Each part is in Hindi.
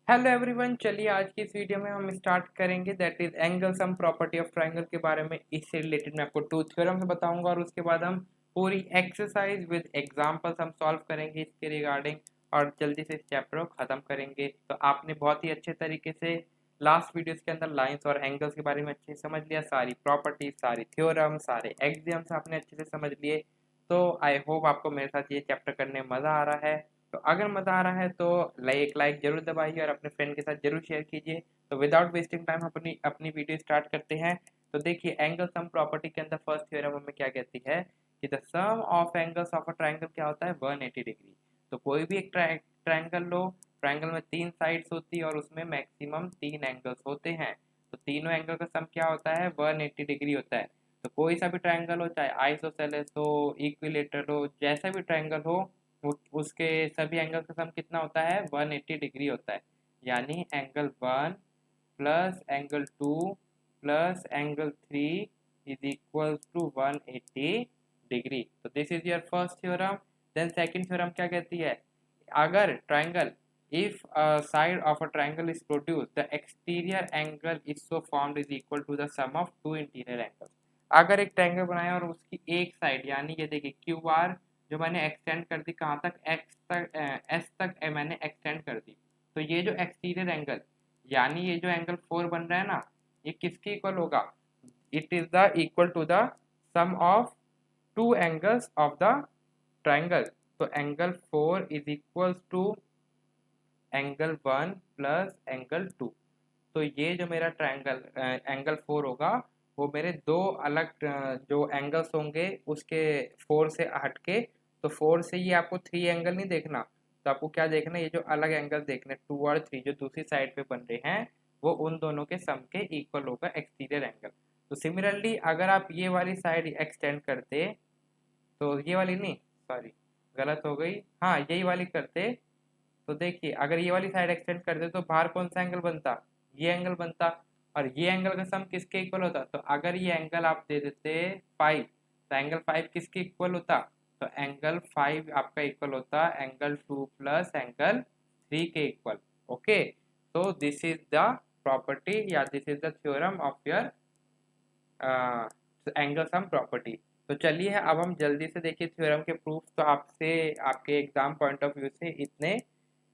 हेलो एवरीवन, चलिए आज की इस वीडियो में हम स्टार्ट करेंगे that is angle sum property of triangle के बारे में। इससे रिलेटेड मैं आपको टू थ्योरम्स बताऊंगा और उसके बाद हम पूरी एक्सरसाइज विद एग्जांपल्स हम सॉल्व करेंगे इसके रिगार्डिंग और जल्दी से इस चैप्टर को खत्म करेंगे। तो आपने बहुत ही अच्छे तरीके से लास्ट वीडियोस के अंदर लाइंस और एंगल्स के बारे में अच्छे से समझ लिया, सारी प्रॉपर्टीज, सारी थ्योरम, सारे एग्जाम्स आपने अच्छे से समझ लिए। तो आई होप आपको मेरे साथ ये चैप्टर करने में मज़ा आ रहा है। तो अगर मज़ा आ रहा है तो एक लाइक ज़रूर दबाइए और अपने फ्रेंड के साथ ज़रूर शेयर कीजिए। तो विदाउट वेस्टिंग टाइम अपनी अपनी वीडियो स्टार्ट करते हैं। तो देखिए, एंगल सम प्रॉपर्टी के अंदर फर्स्ट थ्योरम हमें क्या कहती है कि the sum of angles of a triangle क्या होता है, 180 डिग्री। तो कोई भी एक ट्राइंगल लो, ट्राइंगल में तीन साइड्स होती है और उसमें मैक्सिमम तीन एंगल्स होते हैं। तो तीनों एंगल का सम क्या होता है, 180 डिग्री होता है। तो कोई सा भी ट्राइंगल हो, चाहे आइसोसेलेस हो, इक्विलेटरल हो, जैसा भी ट्राइंगल हो, उसके सभी एंगल का सम कितना होता है, 180 डिग्री होता है। यानी angle 1 plus angle 2 plus angle 3 is equal to 180 degree. तो this is your first theorem. Then second theorem क्या कहती है, अगर triangle, if a side of a triangle is produced, the exterior angle is so formed is equal to the sum of two interior angles। अगर एक ट्रायंगल बनाया और उसकी एक साइड, यानी ये देखिए क्यू आर जो मैंने एक्सटेंड कर दी कहाँ तक, एक्स तक, एस तक मैंने एक्सटेंड कर दी। तो ये जो एक्सटीरियर एंगल, यानी ये जो एंगल 4 बन रहा है ना, ये किसके इक्वल होगा, it is the equal to the sum of two angles of the triangle. तो angle 4 is equal to angle 1 plus angle 2। तो ये जो मेरा ट्रायंगल एंगल 4 होगा, वो मेरे दो अलग जो एंगल्स होंगे उसके 4 से हटके। तो 4 से ये आपको 3 एंगल नहीं देखना, तो आपको क्या देखना, ये जो अलग एंगल देखने 2 और 3 जो दूसरी साइड पे बन रहे हैं, वो उन दोनों के सम के इक्वल होगा एक्सटीरियर एंगल। तो सिमिलरली अगर आप ये वाली साइड एक्सटेंड करते, तो ये वाली नहीं, सॉरी गलत हो गई, हाँ यही वाली करते, तो देखिए अगर ये वाली साइड एक्सटेंड कर दे तो बाहर कौन सा एंगल बनता, ये एंगल बनता। और ये एंगल का सम किसके इक्वल होता, तो अगर ये एंगल आप दे देते 5, तो एंगल 5 किसके इक्वल होता, तो एंगल 5 आपका इक्वल होता एंगल 2 प्लस एंगल 3 के इक्वल। ओके, तो दिस इज द प्रॉपर्टी या this is the theorem of your angle sum property. तो चलिए अब हम जल्दी से देखिए थ्योरम के प्रूफ। तो आपसे आपके एग्जाम पॉइंट ऑफ व्यू से इतने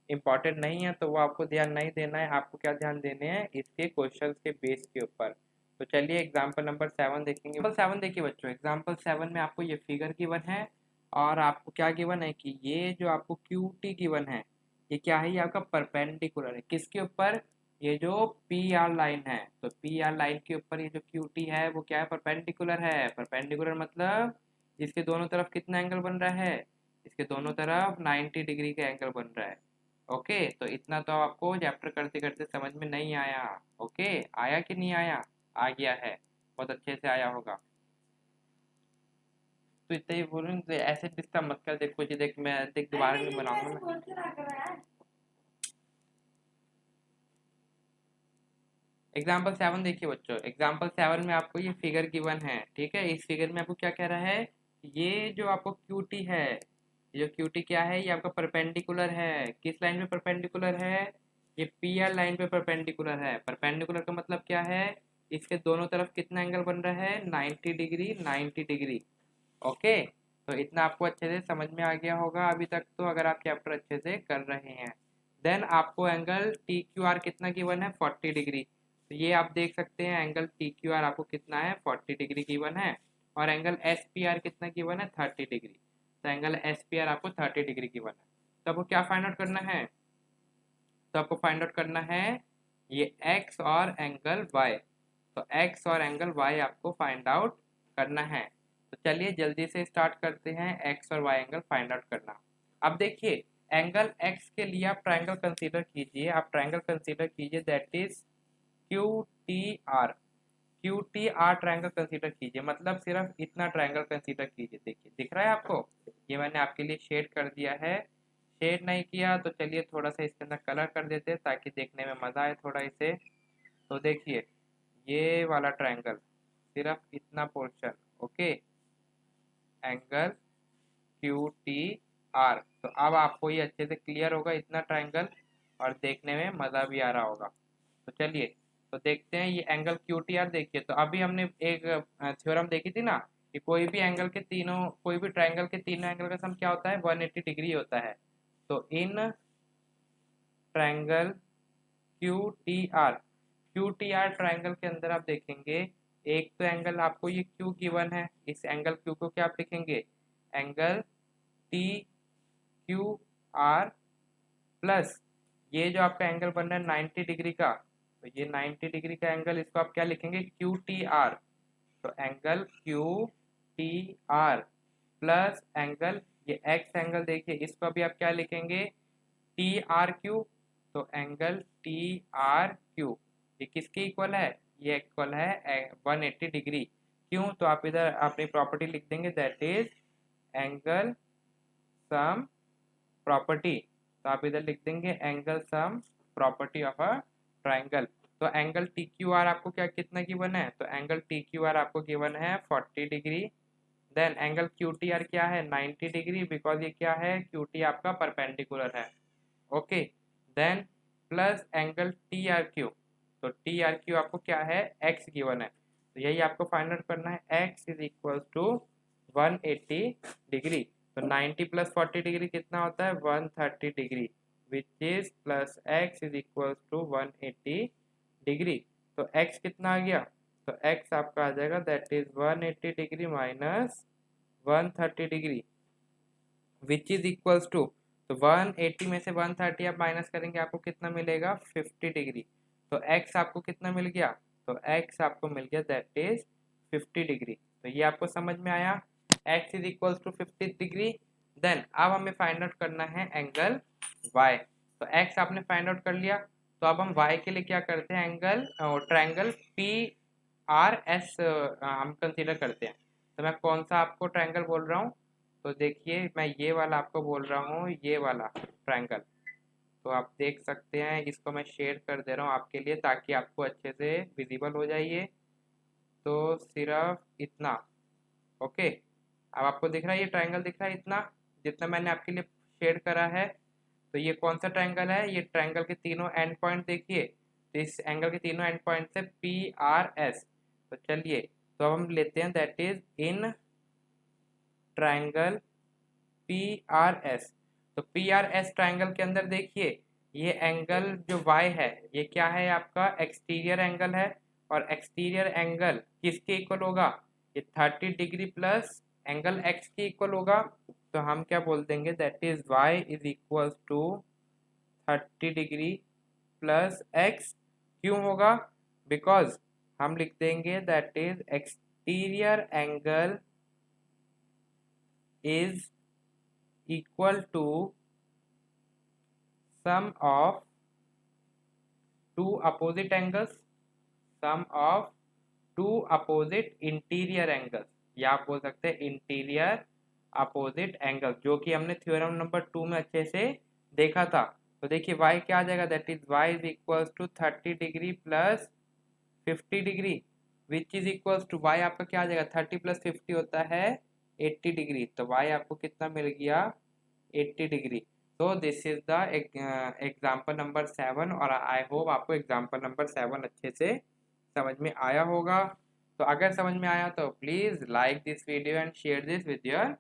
इंपॉर्टेंट नहीं है, तो वो आपको ध्यान नहीं देना है। आपको क्या ध्यान देने हैं, इसके क्वेश्चंस के बेस के ऊपर। तो चलिए एग्जाम्पल नंबर 7 देखेंगे। एग्जाम्पल 7 देखिए बच्चों, एग्जाम्पल 7 में आपको ये फिगर गिवन है और आपको क्या गिवन है कि ये जो आपको क्यू टी गिवन है, ये क्या है, ये आपका परपेंडिकुलर है किसके ऊपर, ये जो पी आर लाइन है। तो पी आर लाइन के ऊपर ये जो क्यू टी है वो क्या है, परपेंडिकुलर है। परपेंडिकुलर मतलब इसके दोनों तरफ कितना एंगल बन रहा है, इसके दोनों तरफ 90 डिग्री का एंगल बन रहा है। ओके, तो इतना तो आपको चैप्टर करते करते समझ में नहीं आया। ओके, आया कि नहीं आया, आ गया है, बहुत अच्छे से आया होगा। तो इतना ही बोलूँ तो ऐसे डिस्टर्ब मत कर, देखो जी देख, मैं देख दोबारा नहीं बनाऊंगा मैं। एग्जाम्पल 7 देखिए बच्चों, एग्जाम्पल 7 में आपको ये फिगर गिवन है, ठीक है। इस फिगर में आपको क्या कह रहा है, ये जो आपको क्यूटी है, ये जो क्यूटी क्या है, ये आपका परपेंडिकुलर है, किस लाइन पे परपेंडिकुलर है, ये पी आर लाइन पे परपेंडिकुलर है। परपेंडिकुलर का मतलब क्या है, इसके दोनों तरफ कितना एंगल बन रहा है, 90 डिग्री, 90 डिग्री। ओके, तो इतना आपको अच्छे से समझ में आ गया होगा अभी तक, तो अगर आप चैप्टर अच्छे से कर रहे हैं। देन आपको एंगल टी क्यू आर कितना गिवन है, 40 डिग्री। तो ये आप देख सकते हैं एंगल पी क्यू आर आपको कितना है, 40 डिग्री गिवन है। और एंगल एस पी आर कितना गिवन है, 30 डिग्री। तो एंगल एस पी आर आपको 30 डिग्री गिवन है। तो आपको क्या फाइंड आउट करना है, तो आपको फाइंड आउट करना है ये एक्स और एंगल वाई। तो एक्स और एंगल वाई आपको फाइंड आउट करना है। तो चलिए जल्दी से स्टार्ट करते हैं एक्स और वाई एंगल फाइंड आउट करना। अब देखिए, एंगल एक्स के लिए आप ट्राइंगल कंसीडर कीजिए, आप ट्राइंगल कंसीडर कीजिए that is Q T R. Q T R triangle consider कीजिए, मतलब सिर्फ इतना ट्राइंगल कंसीडर कीजिए। देखिए दिख रहा है आपको, ये मैंने आपके लिए शेड कर दिया है। शेड नहीं किया तो चलिए थोड़ा सा इसके अंदर कलर कर देते हैं ताकि देखने में मज़ा आए थोड़ा इसे। तो देखिए ये वाला ट्राइंगल, सिर्फ इतना portion. Okay, angle Q T R. तो अब आपको ये अच्छे से क्लियर होगा इतना ट्राइंगल। और देखने में मज़ा भी आ रहा होगा। तो चलिए तो देखते हैं ये एंगल क्यू टी आर। देखिए तो अभी हमने एक थ्योरम देखी थी ना कि कोई भी ट्राइंगल के तीनों एंगल का सम क्या होता है, 180 डिग्री होता है। तो in triangle Q T R triangle के अंदर आप देखेंगे एक तो एंगल आपको ये क्यू गिवन है, इस एंगल क्यू को क्या आप लिखेंगे, angle T Q R plus ये जो आपका एंगल बन रहा है 90 डिग्री का, तो ये 90 डिग्री का एंगल इसको आप क्या लिखेंगे, क्यू टी आर। तो angle Q T R plus angle ये एक्स एंगल देखिए इसको अभी आप क्या लिखेंगे, टी आर क्यू। तो एंगल टी आर क्यू ये किसके इक्वल है, ये इक्वल है 180 डिग्री। क्यों, तो आप इधर अपनी प्रॉपर्टी लिख देंगे that is angle sum property. तो आप इधर लिख देंगे angle sum property of a triangle. तो एंगल टी क्यू आर आपको क्या कितना गिवन है, तो एंगल टी क्यू आर आपको गिवन है 40 degree. Then angle Q T R क्या है 90 डिग्री, बिकॉज ये क्या है क्यू टी आपका परपेंडिकुलर है। Okay, then plus angle T R Q. तो टी आर क्यू आपको क्या है, एक्स गिवन है। तो यही आपको फाइंड आउट करना है, x is equal to 180 degree. तो 90 प्लस 40 डिग्री कितना होता है, 130 degree, which is plus x is equal to 180 degree. तो एक्स कितना आ गया, तो एक्स आपका आ जाएगा that is 180 degree minus 130 degree, which is equals to, तो 180 में से 130 आप माइनस करेंगे आपको कितना मिलेगा, 50 डिग्री। तो x आपको कितना मिल गया, तो x आपको मिल गया दैट इज 50 डिग्री। तो ये आपको समझ में आया, x is equals to 50 degree. Then अब हमें फाइंड आउट करना है एंगल y। तो x आपने फाइंड आउट कर लिया, तो अब हम y के लिए क्या करते हैं, angle triangle P R S हम कंसीडर करते हैं। तो मैं कौन सा आपको ट्राइंगल बोल रहा हूँ, तो देखिए मैं ये वाला आपको बोल रहा हूँ, ये वाला ट्रायंगल। तो आप देख सकते हैं इसको मैं शेयर कर दे रहा हूँ आपके लिए ताकि आपको अच्छे से विजिबल हो जाइए। तो सिर्फ इतना, ओके। अब आपको दिख रहा है, ये ट्रायंगल दिख रहा है इतना जितना मैंने आपके लिए शेयर करा है। तो ये कौन सा ट्रायंगल है, ये ट्रायंगल के तीनों एंड पॉइंट देखिए। तो इस एंगल के तीनों एंड पॉइंट से पी आर एस। तो चलिए तो अब हम लेते हैं that is in triangle P R S. तो पी आर एस ट्राइंगल के अंदर देखिए ये एंगल जो y है ये क्या है, आपका एक्सटीरियर एंगल है। और एक्सटीरियर एंगल किसके इक्वल होगा, ये 30 डिग्री प्लस एंगल x के इक्वल होगा। तो हम क्या बोल देंगे that is y is equal to 30 degree plus x। क्यों होगा, बिकॉज हम लिख देंगे that is exterior angle is equal to sum of two opposite angles, sum of two opposite interior angles, या आप बोल सकते हैं इंटीरियर अपोजिट एंगल, जो कि हमने थ्योरम नंबर 2 में अच्छे से देखा था। तो देखिए y क्या आ जाएगा, that is y is equals to 30 degree plus 50 degree, which is equals to y आपका क्या आ जाएगा, 30 प्लस 50 होता है 80 डिग्री। तो y आपको कितना मिल गया, 80 डिग्री। तो this is the example number 7 और आई होप आपको एग्जाम्पल नंबर 7 अच्छे से समझ में आया होगा। तो अगर समझ में आया तो please like this video and share this with your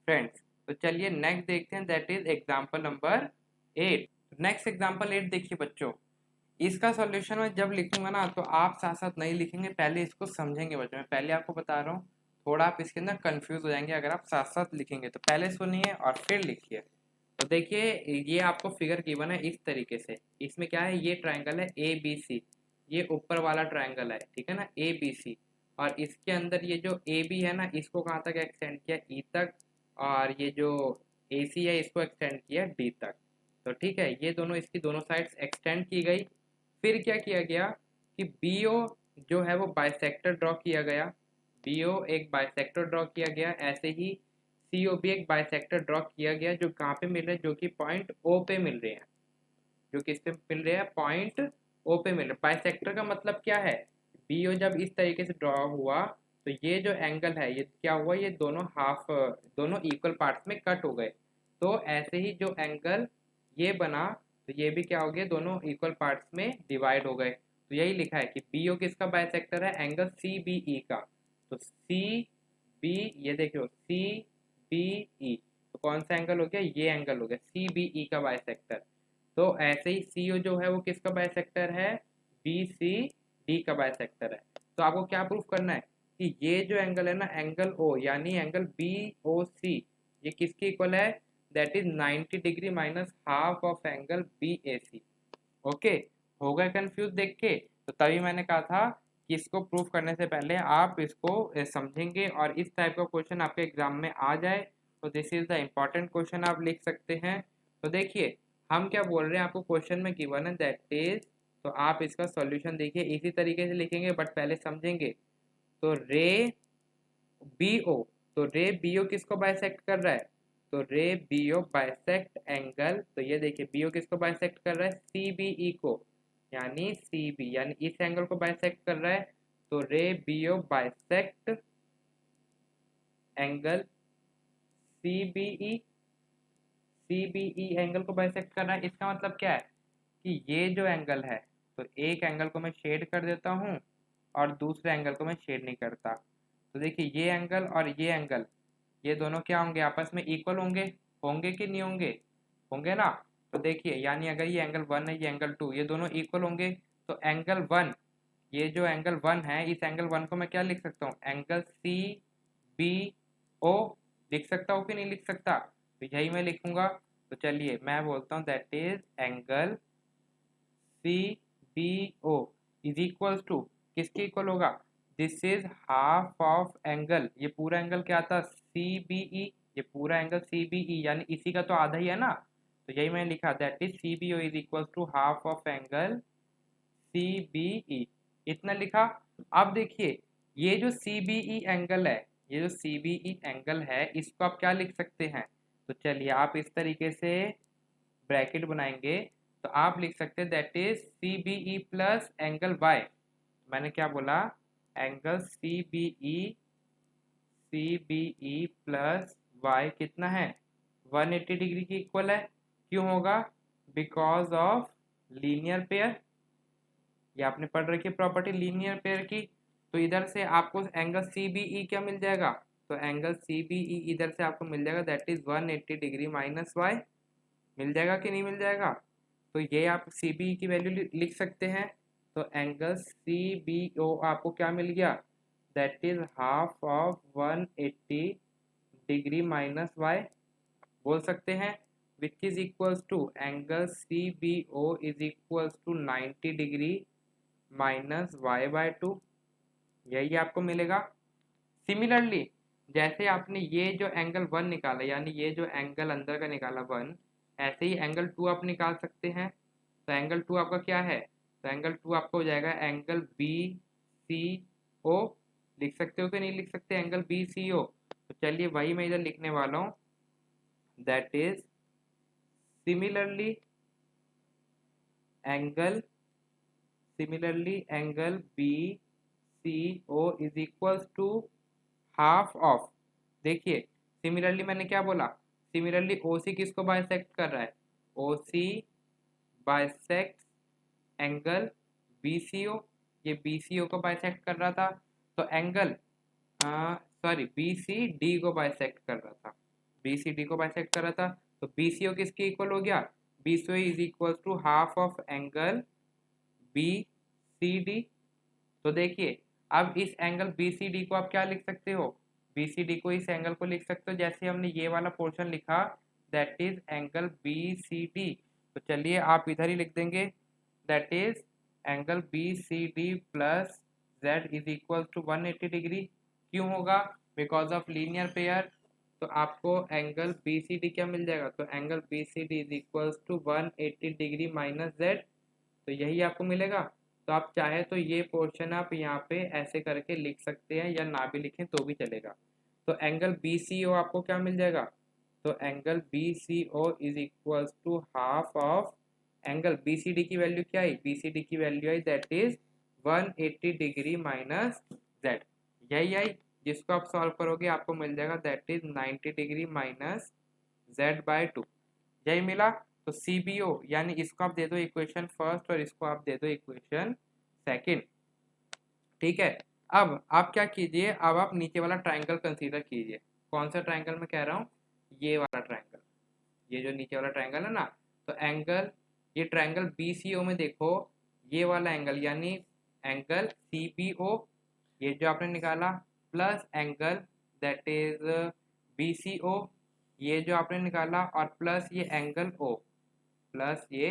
friends. तो चलिए नेक्स्ट देखते हैं that is example number 8। Next example 8 देखिए बच्चों, इसका सॉल्यूशन मैं जब लिखूंगा ना तो आप साथ साथ नहीं लिखेंगे, पहले इसको समझेंगे बच्चों। मैं पहले आपको बता रहा हूँ, थोड़ा आप इसके अंदर कंफ्यूज हो जाएंगे अगर आप साथ साथ लिखेंगे। तो पहले सुनिए और फिर लिखिए। तो देखिए ये आपको फिगर गिवन है इस तरीके से, इसमें क्या है, ये ट्राइंगल है ए बी सी, ये ऊपर वाला ट्राइंगल है, ठीक है ना, ए बी सी। और इसके अंदर ये जो ए बी है ना, इसको कहाँ तक एक्सटेंड किया, ई तक। और ये जो ए सी है इसको एक्सटेंड किया डी तक। तो ठीक है, ये दोनों इसकी दोनों साइड्स एक्सटेंड की गई। फिर क्या किया गया कि बी ओ जो है वो बाइसेक्टर ड्रॉ किया गया, बी ओ एक बाइसेक्टर ड्रॉ किया गया। ऐसे ही सी ओ भी एक बाइसेक्टर ड्रॉ किया गया, जो कहाँ पे मिल रहे हैं, जो कि पॉइंट ओ पे मिल रहे हैं, जो किस पे मिल रहे हैं, पॉइंट ओ पे मिल रहे हैं। बाइसेक्टर का मतलब क्या है, बी ओ जब इस तरीके से ड्रॉ हुआ तो ये जो एंगल है ये क्या हुआ, ये दोनों इक्वल पार्ट्स में कट हो गए। तो ऐसे ही जो एंगल ये बना, तो ये भी क्या हो गया, दोनों इक्वल पार्ट्स में डिवाइड हो गए। तो यही लिखा है कि BO किसका बाइसेक्टर है, एंगल CBE का। तो CB, ये देखो CBE, तो कौन सा एंगल हो गया, ये एंगल हो गया CBE का बाइसेक्टर। तो ऐसे ही CO जो है वो किसका बाइसेक्टर है, BCD का बाइसेक्टर है। तो आपको क्या प्रूफ करना है कि ये जो एंगल है ना, एंगल O यानी एंगल BOC, ये किसके इक्वल है, that is 90 degree minus half of angle BAC। Okay, हो गए कंफ्यूज देख के। तो तभी मैंने कहा था कि इसको प्रूफ करने से पहले आप इसको समझेंगे और इस टाइप का क्वेश्चन आपके एग्जाम में आ जाए तो this is the important question आप लिख सकते हैं। तो देखिए हम क्या बोल रहे हैं, आपको क्वेश्चन में गिवन है दैट इज, तो आप इसका सॉल्यूशन देखिए इसी तरीके से लिखेंगे बट पहले समझेंगे। तो रे BO, तो रे BO किसको बाइसेक्ट कर रहा है, तो रे BO बाइसेक्ट एंगल, तो ये देखिए BO किसको बाइसेक्ट कर रहा है, CBE को, यानी CB यानी इस एंगल को बाइसेक्ट कर रहा है। तो रे BO bisect angle CBE, CBE angle को बाइसेक्ट कर रहा है। इसका मतलब क्या है कि ये जो एंगल है, तो एक एंगल को मैं शेड कर देता हूँ और दूसरे एंगल को मैं शेड नहीं करता। तो देखिए ये एंगल और ये एंगल, ये दोनों क्या होंगे, आपस में इक्वल होंगे, होंगे कि नहीं होंगे, होंगे ना। तो देखिए यानी अगर ये एंगल 1 है, ये एंगल 2, ये दोनों इक्वल होंगे। तो एंगल 1, ये जो एंगल 1 है, इस एंगल 1 को मैं क्या लिख सकता हूँ, एंगल CBO लिख सकता हूँ कि नहीं लिख सकता, तो यही मैं लिखूंगा। तो चलिए मैं बोलता हूँ that is angle CBO is equals to, किसके इक्वल होगा, this is half of angle, ये पूरा एंगल क्या था CBE, ये पूरा एंगल CBE यानी इसी का तो आधा ही है ना। तो यही मैंने लिखा that is CBO is equals to half of angle CBE, इतना लिखा। अब देखिए ये जो CBE एंगल है, ये जो CBE एंगल है, इसको आप क्या लिख सकते हैं, तो चलिए आप इस तरीके से ब्रैकेट बनाएंगे। तो आप लिख सकते हैं that is CBE plus angle Y, मैंने क्या बोला, एंगल CBE प्लस Y कितना है, 180 डिग्री की इक्वल है। क्यों होगा, बिकॉज ऑफ लीनियर पेयर, ये आपने पढ़ रखी है प्रॉपर्टी लीनियर पेयर की। तो इधर से आपको एंगल CBE क्या मिल जाएगा, तो एंगल CBE इधर से आपको मिल जाएगा that is 180 degree minus Y, मिल जाएगा कि नहीं मिल जाएगा। तो ये आप CBE की वैल्यू लिख सकते हैं। तो एंगल CBO आपको क्या मिल गया, that is half of 180 degree minus Y बोल सकते हैं, which is equals to angle CBO is equals to 90 degree minus Y/2, यही आपको मिलेगा। सिमिलरली जैसे आपने ये जो एंगल 1 निकाला, यानी ये जो एंगल अंदर का निकाला 1, ऐसे ही एंगल 2 आप निकाल सकते हैं। तो एंगल 2 आपका क्या है, तो एंगल 2 आपका हो जाएगा एंगल BCO, लिख सकते हो कि नहीं लिख सकते, एंगल BCO। तो चलिए वही मैं इधर लिखने वाला हूँ, that is similarly angle BCO is equals to half of, देखिए सिमिलरली मैंने क्या बोला, सिमिलरली OC किसको बाइसेक्ट कर रहा है, OC बाइसेक्ट एंगल BCO, ये BCO को बाइसेक्ट कर रहा था। तो एंगल सॉरी BCD को बाइसेक्ट कर रहा था, BCD को बाइसेक्ट कर रहा था। तो BCO किसके इक्वल हो गया, BCO is equal to half of angle BCD। तो देखिए अब इस एंगल BCD को आप क्या लिख सकते हो, BCD को इस एंगल को लिख सकते हो जैसे हमने ये वाला पोर्शन लिखा, दैट इज एंगल BCD। तो चलिए आप इधर ही लिख देंगे, that is angle BCD plus Z is equal to 180 degree. क्यों होगा, बिकॉज ऑफ लीनियर पेयर। तो आपको एंगल BCD क्या मिल जाएगा, तो angle BCD is equal to 180 degree minus Z, तो यही आपको मिलेगा। तो आप चाहे तो ये पोर्शन आप यहाँ पे ऐसे करके लिख सकते हैं या ना भी लिखें तो भी चलेगा। तो एंगल BCO आपको क्या मिल जाएगा, तो angle BCO is equals to half of angle BCD की वैल्यू क्या है, BCD की वैल्यू है that is 180 degree minus Z, यही आई जिसको आप सॉल्व करोगे आपको मिल जाएगा that is 90 degree minus Z/2, यही मिला। तो CBO यानी इसको आप दे दो इक्वेशन फर्स्ट और इसको आप दे दो इक्वेशन सेकंड। ठीक है, अब आप क्या कीजिए, अब आप नीचे वाला ट्राइंगल कंसीडर कीजिए। कौन सा ट्राइंगल मैं कह रहा हूँ, ये वाला ट्राइंगल, ये जो नीचे वाला ट्राइंगल है ना, तो एंगल, ये ट्राइंगल BCO में देखो, ये वाला एंगल यानी एंगल CBO, ये जो आपने निकाला, plus angle that is BCO, ये जो आपने निकाला, और प्लस ये एंगल O, प्लस ये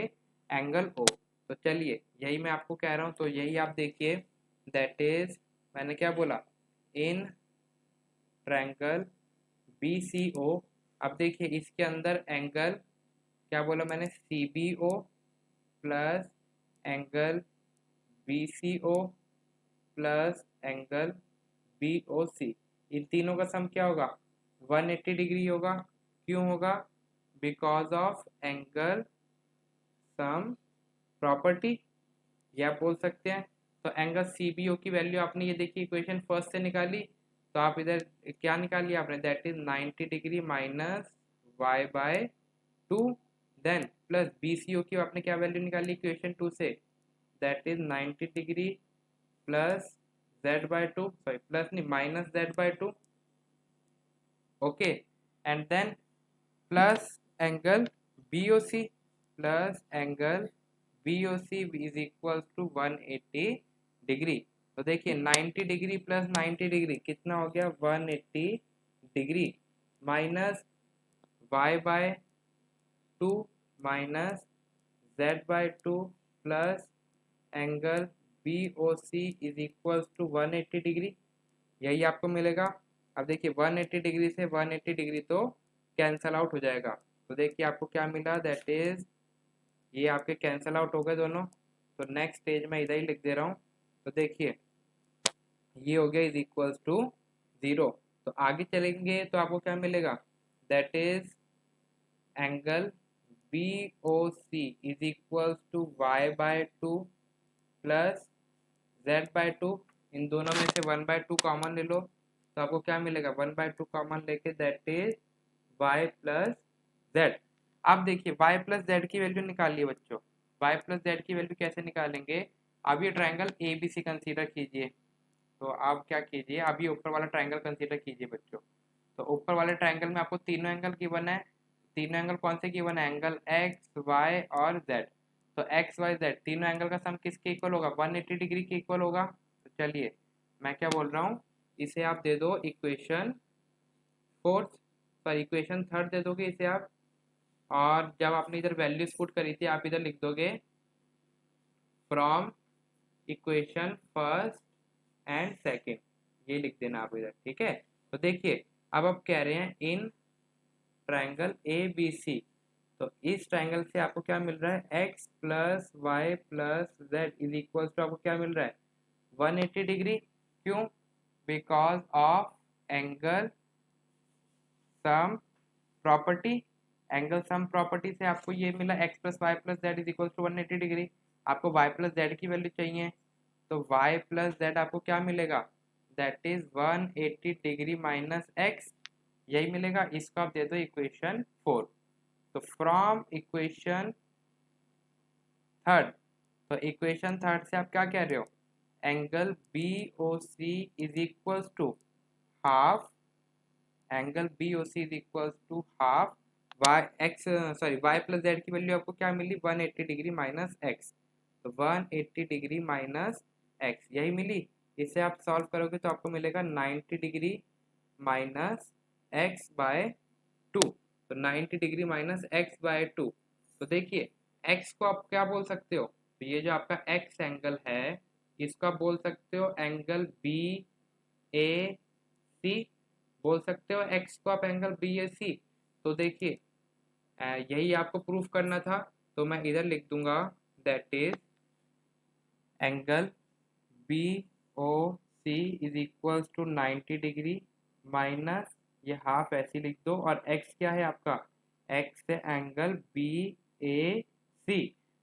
एंगल O। तो चलिए यही मैं आपको कह रहा हूँ, तो यही आप देखिए, दैट इज, मैंने क्या बोला, इन ट्रायंगल BCO। अब देखिए इसके अंदर एंगल क्या बोला मैंने, CBO plus angle BCO plus angle BOC, इन तीनों का सम क्या होगा, 180 डिग्री होगा। क्यों होगा, because of angle sum property, ये आप बोल सकते हैं। तो एंगल CBO की वैल्यू आपने ये देखिए इक्वेशन फर्स्ट से निकाली, तो आप इधर क्या निकाली आपने, that is 90 degree minus y/2, then plus BCO की आपने क्या वैल्यू निकाली इक्वेशन 2 से, that is 90 degree plus z/2, sorry plus नहीं minus z/2, okay, and then plus angle BOC, plus angle BOC is equal to 180 degree. तो देखिए 90 डिग्री प्लस 90 डिग्री कितना हो गया, 180 degree, minus y/2 minus z/2 plus angle BOC is equal to 180 degree, यही आपको मिलेगा। अब देखिए 180 डिग्री से 180 डिग्री तो कैंसल आउट हो जाएगा, तो देखिए आपको क्या मिला, दैट इज, ये आपके कैंसल आउट हो गए दोनों। तो नेक्स्ट स्टेज में इधर ही लिख दे रहा हूँ, तो देखिए ये हो गया इज इक्वल्स टू 0। तो आगे चलेंगे तो आपको क्या मिलेगा, that is angle BOC is equals to y/2 plus z/2, इन दोनों में से 1/2 कॉमन ले लो, तो आपको क्या मिलेगा, 1/2 कॉमन लेके that is y plus z। अब देखिए y प्लस z की वैल्यू निकालिए बच्चों, y प्लस z की वैल्यू कैसे निकालेंगे, अब ये ट्राइंगल ABC कंसीडर कीजिए। तो आप क्या कीजिए, अभी ऊपर वाला ट्राइंगल कंसीडर कीजिए बच्चों। तो ऊपर वाले ट्राइंगल में आपको तीनों एंगल गिवन है, तीनों एंगल कौन से गिवन है, एंगल x y और z। तो x y z तीनों एंगल का सम किसके इक्वल होगा, 180 डिग्री के इक्वल होगा। तो चलिए मैं क्या बोल रहा हूँ, इसे आप दे दो equation fourth, sorry equation third दे दोगे इसे आप, और जब आपने इधर वैल्यूज पुट करी थी आप इधर लिख दोगे from equation first and second, ये लिख देना आप इधर, ठीक है। तो देखिए अब आप कह रहे हैं इन ट्राइंगल ABC, तो इस ट्राइंगल से आपको क्या मिल रहा है, x plus Y plus Z is equal to आपको क्या मिल रहा है, 180 डिग्री। क्यों, because of angle sum property, angle sum property से आपको ये मिला x plus Y plus Z is equal to 180 degree. आपको y प्लस जेड की वैल्यू चाहिए, तो y प्लस जेड आपको क्या मिलेगा, that is 180 degree minus x, यही मिलेगा। इसको आप दे दो इक्वेशन 4। तो फ्रॉम इक्वेशन थर्ड, तो इक्वेशन थर्ड से आप क्या कह रहे हो, angle BOC is equal to half, angle BOC is equal to half y plus Z की वैल्यू आपको क्या मिली, 180 डिग्री माइनस एक्स, तो 180 डिग्री माइनस एक्स यही मिली। इसे आप सॉल्व करोगे तो आपको मिलेगा 90 डिग्री माइनस एक्स बाय 2, तो 90 डिग्री माइनस एक्स बाय 2। तो देखिए एक्स को आप क्या बोल सकते हो, तो ये जो आपका एक्स एंगल है इसको आप बोल सकते हो एंगल BAC, बोल सकते हो एक्स को आप एंगल BAC। तो देखिए यही आपको प्रूफ करना था, तो मैं इधर लिख दूंगा that is angle BOC is equals to 90 degree minus ये हाफ ऐसे लिख दो, और x क्या है आपका, x है एंगल BAC।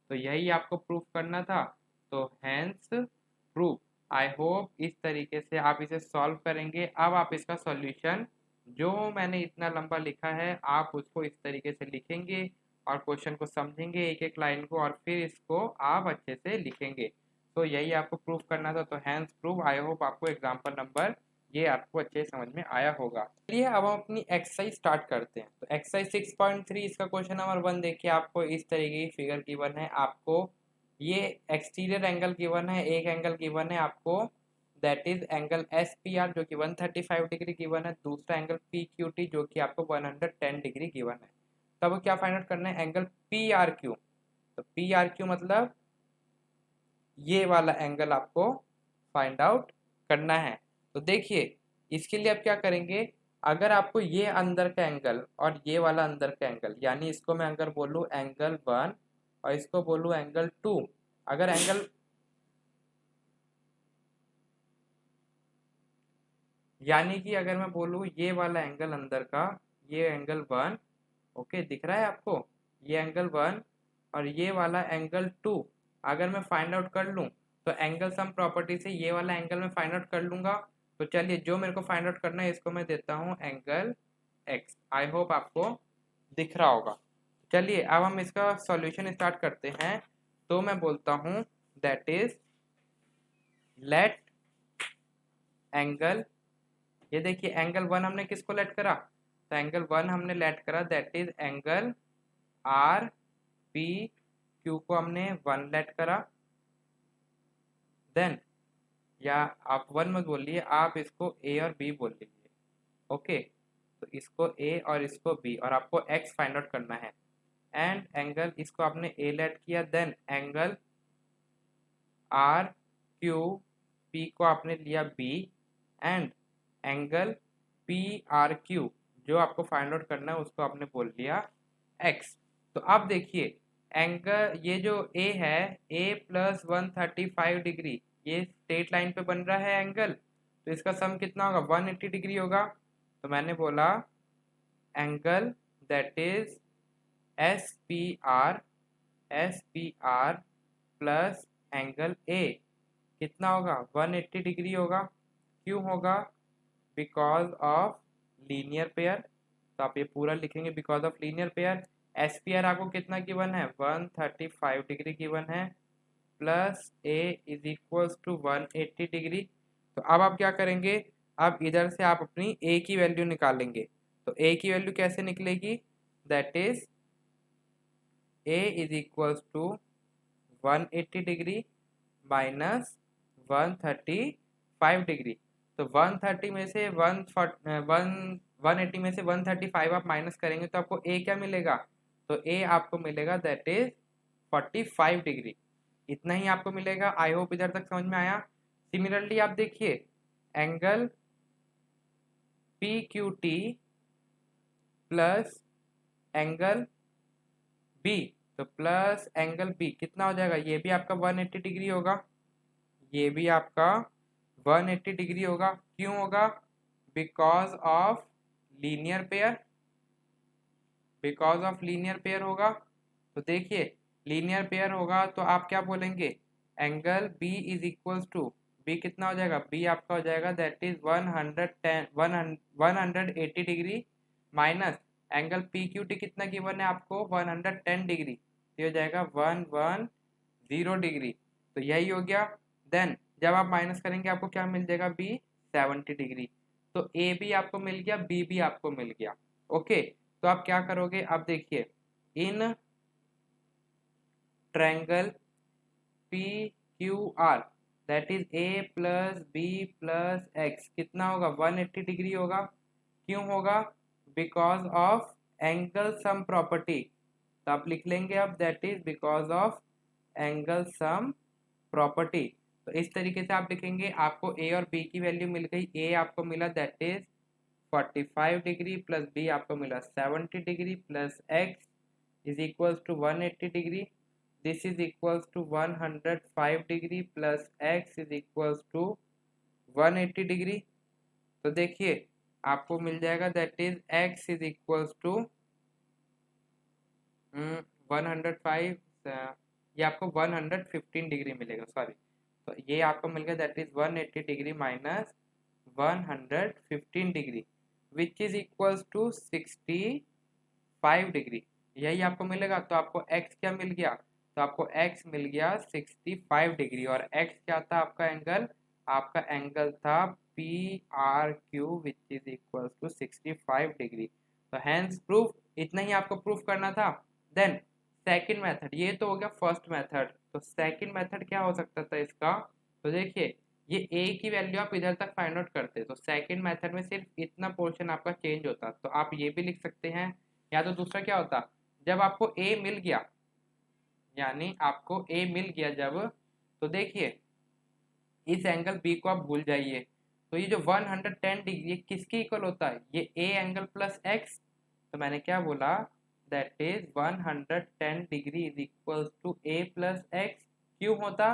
तो यही आपको प्रूफ करना था, तो हैंस प्रूफ। आई होप इस तरीके से आप इसे सॉल्व करेंगे। अब आप इसका सॉल्यूशन जो मैंने इतना लंबा लिखा है आप उसको इस तरीके से लिखेंगे और क्वेश्चन को समझेंगे एक एक लाइन को और फिर इसको आप अच्छे से लिखेंगे। तो यही आपको प्रूफ करना था, तो हैंस प्रूफ। आई होप आपको एग्जाम्पल नंबर ये आपको अच्छे समझ में आया होगा। चलिए अब हम अपनी एक्सरसाइज स्टार्ट करते हैं। तो एक्सरसाइज 6.3 इसका क्वेश्चन नंबर 1 देखिए, आपको इस तरीके की फिगर गिवन है। आपको ये एक्सटीरियर एंगल गिवन है, एक एंगल गिवन है आपको, that is angle S P are जो कि 135 डिग्री गिवन है, दूसरा एंगल पी क्यू टी जो कि आपको 110 डिग्री गिवन है। तब क्या फाइंड आउट करना है, एंगल पी आर क्यू। तो पी आर क्यू मतलब ये वाला एंगल आपको फाइंड आउट करना है। तो देखिए इसके लिए आप क्या करेंगे, अगर आपको ये अंदर का एंगल और ये वाला अंदर का एंगल, यानी इसको मैं अगर बोलूँ एंगल 1 और इसको बोलूँ एंगल 2, अगर एंगल यानी कि अगर मैं बोलूँ ये वाला एंगल अंदर का, ये एंगल 1, ओके दिख रहा है आपको, ये एंगल 1 और ये वाला एंगल 2 अगर मैं फाइंड आउट कर लूँ, तो एंगल सम प्रॉपर्टी से ये वाला एंगल मैं फाइंड आउट कर लूंगा। तो चलिए जो मेरे को फाइंड आउट करना है इसको मैं देता हूँ एंगल एक्स। आई होप आपको दिख रहा होगा। चलिए अब हम इसका सॉल्यूशन स्टार्ट करते हैं। तो मैं बोलता हूँ दैट इज लेट एंगल, ये देखिए एंगल 1 हमने किसको लेट करा, तो एंगल 1 हमने लेट करा that is angle R P Q को हमने 1 लेट करा। देन या आप 1 मत बोलिए, आप इसको ए और बी बोल लीजिए। ओके तो इसको ए और इसको बी और आपको एक्स फाइंड आउट करना है। एंड एंगल इसको आपने ए लेट किया, then angle R Q P को आपने लिया B and angle P R Q जो आपको फाइंड आउट करना है उसको आपने बोल लिया एक्स। तो अब देखिए एंगल ये जो ए है, ए प्लस 135 डिग्री, ये स्ट्रेट लाइन पे बन रहा है एंगल, तो इसका सम कितना होगा 180 डिग्री होगा। तो मैंने बोला angle that is S P R plus angle A कितना होगा 180 डिग्री होगा। क्यों होगा, बिकॉज ऑफ लीनियर पेयर। तो आप ये पूरा लिखेंगे because of linear pair. S P R आपको कितना गिवन है 135 डिग्री गिवन है, plus A is equals to 180 degree. तो अब आप क्या करेंगे, अब इधर से आप अपनी ए की वैल्यू निकालेंगे। तो ए की वैल्यू कैसे निकलेगी, that is A is equals to 180 degree minus 135 degree. तो 130 में से 180 में से 135 आप माइनस करेंगे तो आपको ए क्या मिलेगा, तो ए आपको मिलेगा दैट इज 45 डिग्री। इतना ही आपको मिलेगा। आई होप इधर तक समझ में आया। सिमिलरली आप देखिए angle P Q T plus angle B, तो प्लस एंगल बी कितना हो जाएगा, ये भी आपका 180 डिग्री होगा, ये भी आपका 180 डिग्री होगा। क्यों होगा, because of linear pair, because of linear pair होगा। तो देखिए लीनियर पेयर होगा तो आप क्या बोलेंगे, angle B is equals to, B कितना हो जाएगा, बी आपका हो जाएगा that is 180 degree minus angle P Q T कितना गिवन है आपको 110 डिग्री, ये हो जाएगा 110 डिग्री। तो यही हो गया। देन जब आप माइनस करेंगे आपको क्या मिल जाएगा, बी 70 डिग्री। तो ए भी आपको मिल गया, बी भी आपको मिल गया। ओके तो आप क्या करोगे, अब देखिए in triangle P Q R that is A plus B plus X कितना होगा 180 डिग्री होगा। क्यों होगा, because of angle sum property. तो आप लिख लेंगे अब that is because of angle sum property. तो इस तरीके से आप लिखेंगे। आपको ए और बी की वैल्यू मिल गई, ए आपको मिला that is 45 degree plus B आपको मिला 70 degree plus x is equals to 180 degree, this is equals to 105 degree plus x is equals to 180 degree. तो देखिए आपको मिल जाएगा that is X is equals to 105, ये आपको 115 डिग्री मिलेगा, सॉरी। तो ये आपको मिल गया that is 180 degree minus 115 degree which is equals to 65 degree. यही आपको मिलेगा। तो आपको x क्या मिल गया, तो आपको x मिल गया 65 डिग्री। और x क्या था आपका एंगल, आपका एंगल था PRQ which is equal to 65 degree. तो हैंस प्रूफ, इतना ही आपको प्रूफ करना था। देन सेकंड मेथड, ये तो हो गया फर्स्ट मेथड। तो सेकंड मेथड क्या हो सकता था इसका, तो देखिए ये a की वैल्यू आप इधर तक फाइंड आउट करते, तो सेकंड मेथड में सिर्फ इतना पोर्शन आपका चेंज होता। तो आप ये भी लिख सकते हैं, या तो दूसरा क्या होता, जब आपको a मिल गया, यानी आपको a मिल गया जब, तो देखिए इस एंगल b को आप भूल जाइए। तो ये जो 110 डिग्री ये किसके इक्वल होता है, ये a एंगल प्लस x। तो मैंने क्या बोला, that is 110 degree is equal to a plus x। क्यों होता,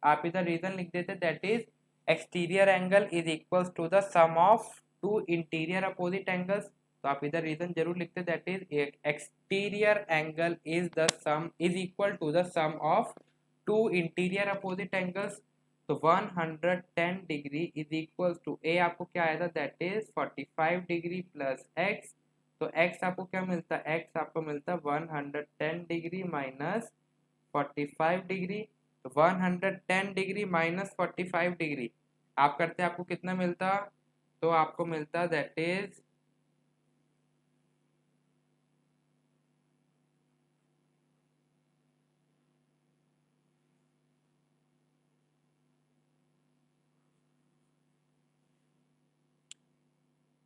आप इधर रीजन लिख देते, that is exterior angle is equal to the sum of two interior opposite angles. तो आप इधर रीजन जरूर लिखते, that is exterior angle is the sum is equal to the sum of two interior opposite angles. तो 110 degree is equal to A आपको क्या आया था, that is 45 degree plus x. तो x आपको क्या मिलता है, x आपको मिलता है 110 डिग्री माइनस 45 डिग्री। तो 110 डिग्री माइनस 45 डिग्री आप करते आपको कितना मिलता, तो आपको मिलता दैट इज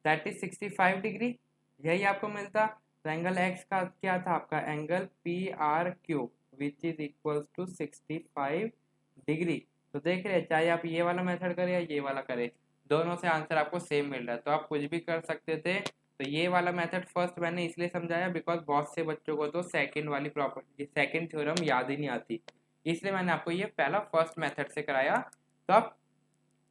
65 डिग्री, यही आपको मिलता। तो एंगल x का क्या था आपका angle PRQ which is equal to 65 degree. तो देख रहे हैं, चाहे आप ये वाला मेथड करें या ये वाला करें, दोनों से आंसर आपको सेम मिल रहा है। तो आप कुछ भी कर सकते थे। तो ये वाला मेथड फर्स्ट मैंने इसलिए समझाया बिकॉज बहुत से बच्चों को तो सेकंड वाली प्रॉपर्टी, सेकंड थ्योरम याद ही नहीं आती, इसलिए मैंने आपको ये पहला फर्स्ट मेथड से कराया। तो आप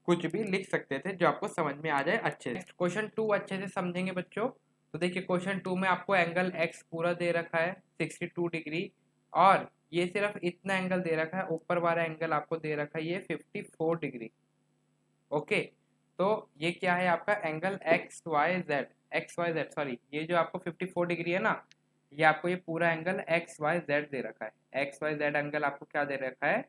कुछ भी लिख सकते थे जो आपको समझ में आ जाए अच्छे से। नेक्स्ट क्वेश्चन 2 अच्छे से समझेंगे बच्चों। तो देखिए क्वेश्चन 2 में आपको एंगल x पूरा दे रखा है 62 डिग्री, और ये सिर्फ इतना एंगल दे रखा है, ऊपर वाला एंगल आपको दे रखा है ये 54 डिग्री। ओके, तो ये क्या है आपका angle X Y Z sorry, ये जो आपको 54 डिग्री है ना, ये आपको ये पूरा एंगल एक्स वाई जेड दे रखा है। एक्स वाई जेड एंगल आपको क्या दे रखा है,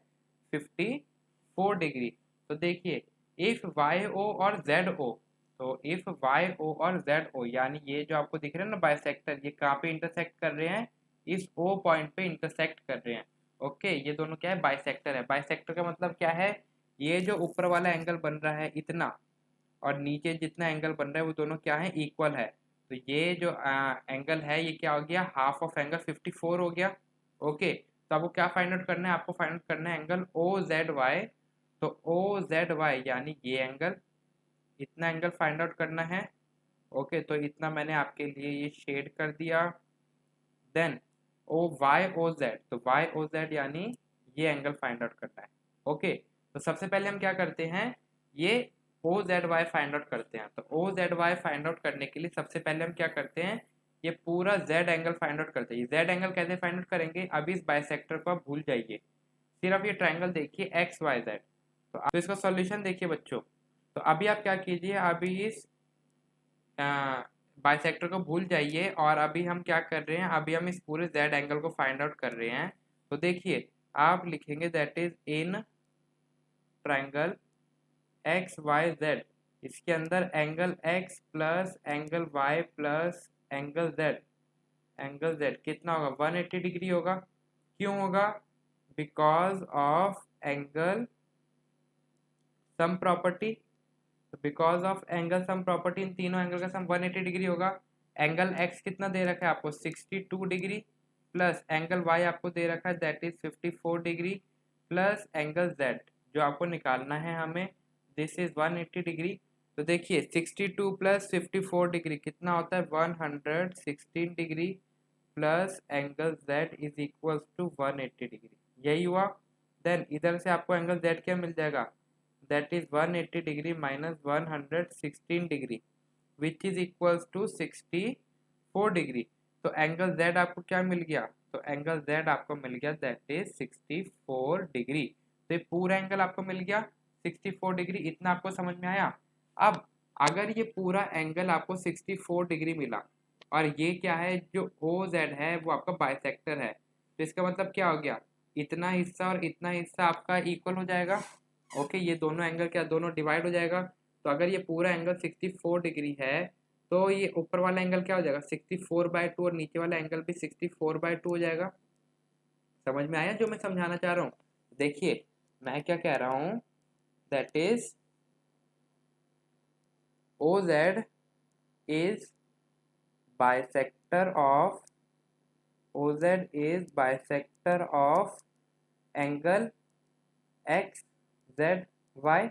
54 डिग्री। तो देखिए इफ वाई ओ और जेड ओ, तो इफ वाई ओ और जेड ओ, यानी ये जो आपको दिख रहे हैं ना बाइसेक्टर, ये कहाँ पे इंटरसेक्ट कर रहे हैं, इस ओ पॉइंट पे इंटरसेक्ट कर रहे हैं। ओके, ये दोनों क्या है, बाइसेक्टर है। बाइसेक्टर का मतलब क्या है, ये जो ऊपर वाला एंगल बन रहा है इतना, और नीचे जितना एंगल बन रहा है वो दोनों क्या है, इक्वल है। तो ये जो एंगल है ये क्या हो गया, हाफ ऑफ एंगल 54 हो गया। ओके, तो आपको क्या फाइंड आउट करना है, आपको फाइंड आउट करना है एंगल ओ जेड वाई। तो ओ जेड वाई यानी ये एंगल, इतना एंगल फाइंड आउट करना है। ओके, तो इतना मैंने आपके लिए ये शेड कर दिया। Then O Y O Z, तो वाई ओ जेड यानी ये एंगल फाइंड आउट करना है। ओके, तो सबसे पहले हम क्या करते हैं, ये O Z Y find out करते हैं। तो O Z Y find out करने के लिए सबसे पहले हम क्या करते हैं, ये पूरा जेड एंगल फाइंड आउट करते हैं। जेड एंगल कैसे फाइंड आउट करेंगे, अभी इस बाइसेक्टर को आप भूल जाइए, सिर्फ ये ट्राइंगल देखिए एक्स वाई जेड। तो इसका सॉल्यूशन देखिए बच्चों। तो अभी आप क्या कीजिए, अभी इस बाइसेक्टर को भूल जाइए, और अभी हम क्या कर रहे हैं, अभी हम इस पूरे जेड एंगल को फाइंड आउट कर रहे हैं। तो देखिए आप लिखेंगे that is in triangle X Y Z, इसके अंदर angle X plus angle Y plus angle Z कितना होगा, 180 डिग्री होगा। क्यों होगा, because of angle sum property. Because of angle sum property, इन तीनों एंगल का सम 180 डिग्री होगा। एंगल एक्स कितना दे रखा है आपको, 62 डिग्री, प्लस एंगल वाई आपको दे रखा है that is 54 degree, plus angle Z जो आपको निकालना है हमें, दिस इज 180 डिग्री। तो देखिए 62 प्लस 54 डिग्री कितना होता है, 116 degree, plus angle Z is equal to 180 degree, यही हुआ। देन इधर से आपको एंगल जेड क्या मिल जाएगा, that is 180 degree minus 116 degree which is equals to 64 degree. तो एंगल Z आपको क्या मिल गया, तो एंगल Z आपको मिल गया दैट इज 64 डिग्री। तो ये पूरा एंगल आपको मिल गया 64 डिग्री, इतना आपको समझ में आया। अब अगर ये पूरा एंगल आपको 64 डिग्री मिला, और ये क्या है, जो ओ जेड है वो आपका बाइसेक्टर है। तो इसका मतलब क्या हो गया, इतना हिस्सा और इतना हिस्सा आपका इक्वल हो जाएगा। ओके, ये दोनों एंगल क्या, दोनों डिवाइड हो जाएगा। तो अगर ये पूरा एंगल 64 डिग्री है तो ये ऊपर वाला एंगल क्या हो जाएगा 64/2 और नीचे वाला एंगल भी 64/2 हो जाएगा। समझ में आया जो मैं समझाना चाह रहा हूँ? देखिए मैं क्या कह रहा हूँ, that is O Z is bisector of OZ is bisector of angle XZY।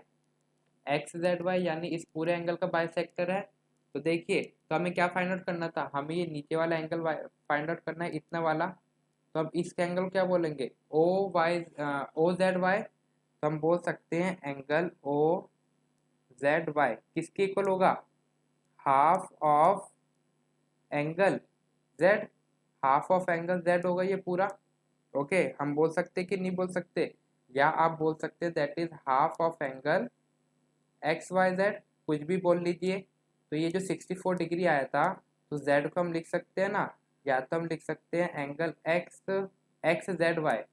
XZY यानी इस पूरे एंगल का बाइसेक्टर है। तो देखिए, तो हमें क्या फाइंड आउट करना था, हमें ये नीचे वाला एंगल फाइंड आउट करना है, इतना वाला। तो अब इस एंगल को क्या बोलेंगे, OZY। तो हम बोल सकते हैं एंगल OZY किसके इक्वल होगा, half of angle Z। Half of angle Z होगा ये पूरा। ओके, हम बोल सकते कि नहीं बोल सकते, या आप बोल सकते that is half of angle XYZ, कुछ भी बोल लीजिए। तो ये जो 64 डिग्री आया था, तो Z को हम लिख सकते हैं ना, या तो हम लिख सकते हैं एंगल XZY।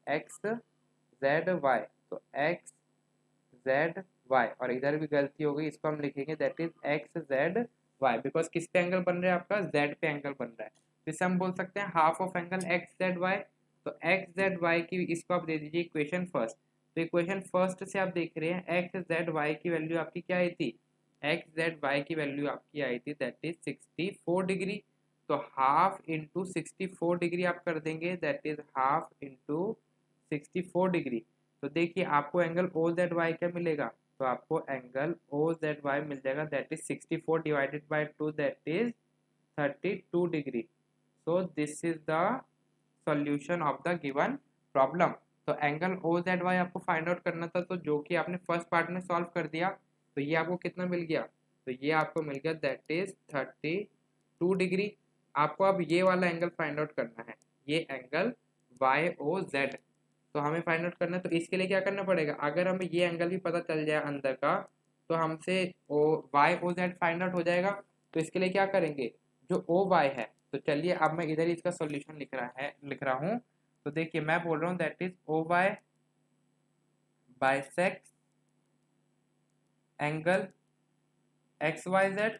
XZY, तो XZY, और इधर भी गलती हो गई, इसको हम लिखेंगे दैट इज XZY, बिकॉज किस पे एंगल बन रहा है आपका, Z पे एंगल बन रहा है। तो इसे हम बोल सकते हैं हाफ ऑफ एंगल XZY। तो XZY की इसको आप दे दीजिए इक्वेशन फर्स्ट। तो इक्वेशन फर्स्ट से आप देख रहे हैं XZY की वैल्यू आपकी क्या आई थी, XZY की वैल्यू आपकी आई थी दैट इज 64 डिग्री। तो हाफ इंटू 64 डिग्री आप कर देंगे, that is half into 64 degree. तो देखिए आपको एंगल ओ जेड वाई क्या मिलेगा, तो आपको एंगल ओ जेड वाई मिल जाएगा that is 64 divided by 2, that is 32 degree. So this is the solution of the given problem. तो एंगल ओ जेड वाई आपको फाइंड आउट करना था, तो जो कि आपने फर्स्ट पार्ट में सॉल्व कर दिया। तो ये आपको कितना मिल गया, तो ये आपको मिल गया दैट इज 32 डिग्री। आपको अब ये वाला एंगल फाइंड आउट करना है, ये एंगल वाई ओ जेड। तो हमें फाइंड आउट करना है, तो इसके लिए क्या करना पड़ेगा, अगर हमें ये एंगल भी पता चल जाए अंदर का, तो हमसे O Y O Z find out हो जाएगा। तो इसके लिए क्या करेंगे, जो ओ वाई है, तो चलिए अब मैं इधर इसका सॉल्यूशन लिख रहा हूँ। तो देखिए मैं बोल रहा हूँ that is O Y bisect angle X Y Z.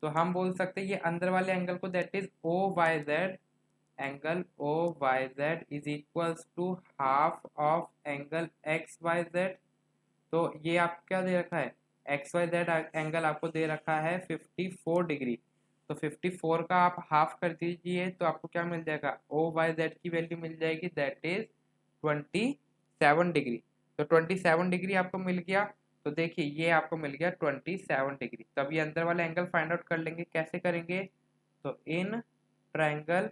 तो हम बोल सकते हैं ये अंदर वाले एंगल को that is O Y Z, angle O Y Z is equals to half of angle X Y Z. तो ये आप क्या दे रखा है, एक्स वाई जेड एंगल आपको दे रखा है 54 डिग्री। तो 54 का आप हाफ कर दीजिए, तो आपको क्या मिल जाएगा, ओ वाई जेड की वैल्यू मिल जाएगी दैट इज 27 डिग्री। तो 27 डिग्री आपको मिल गया। तो देखिए ये आपको मिल गया 27 डिग्री। तो अब ये अंदर वाला एंगल फाइंड आउट कर लेंगे, कैसे करेंगे, तो in triangle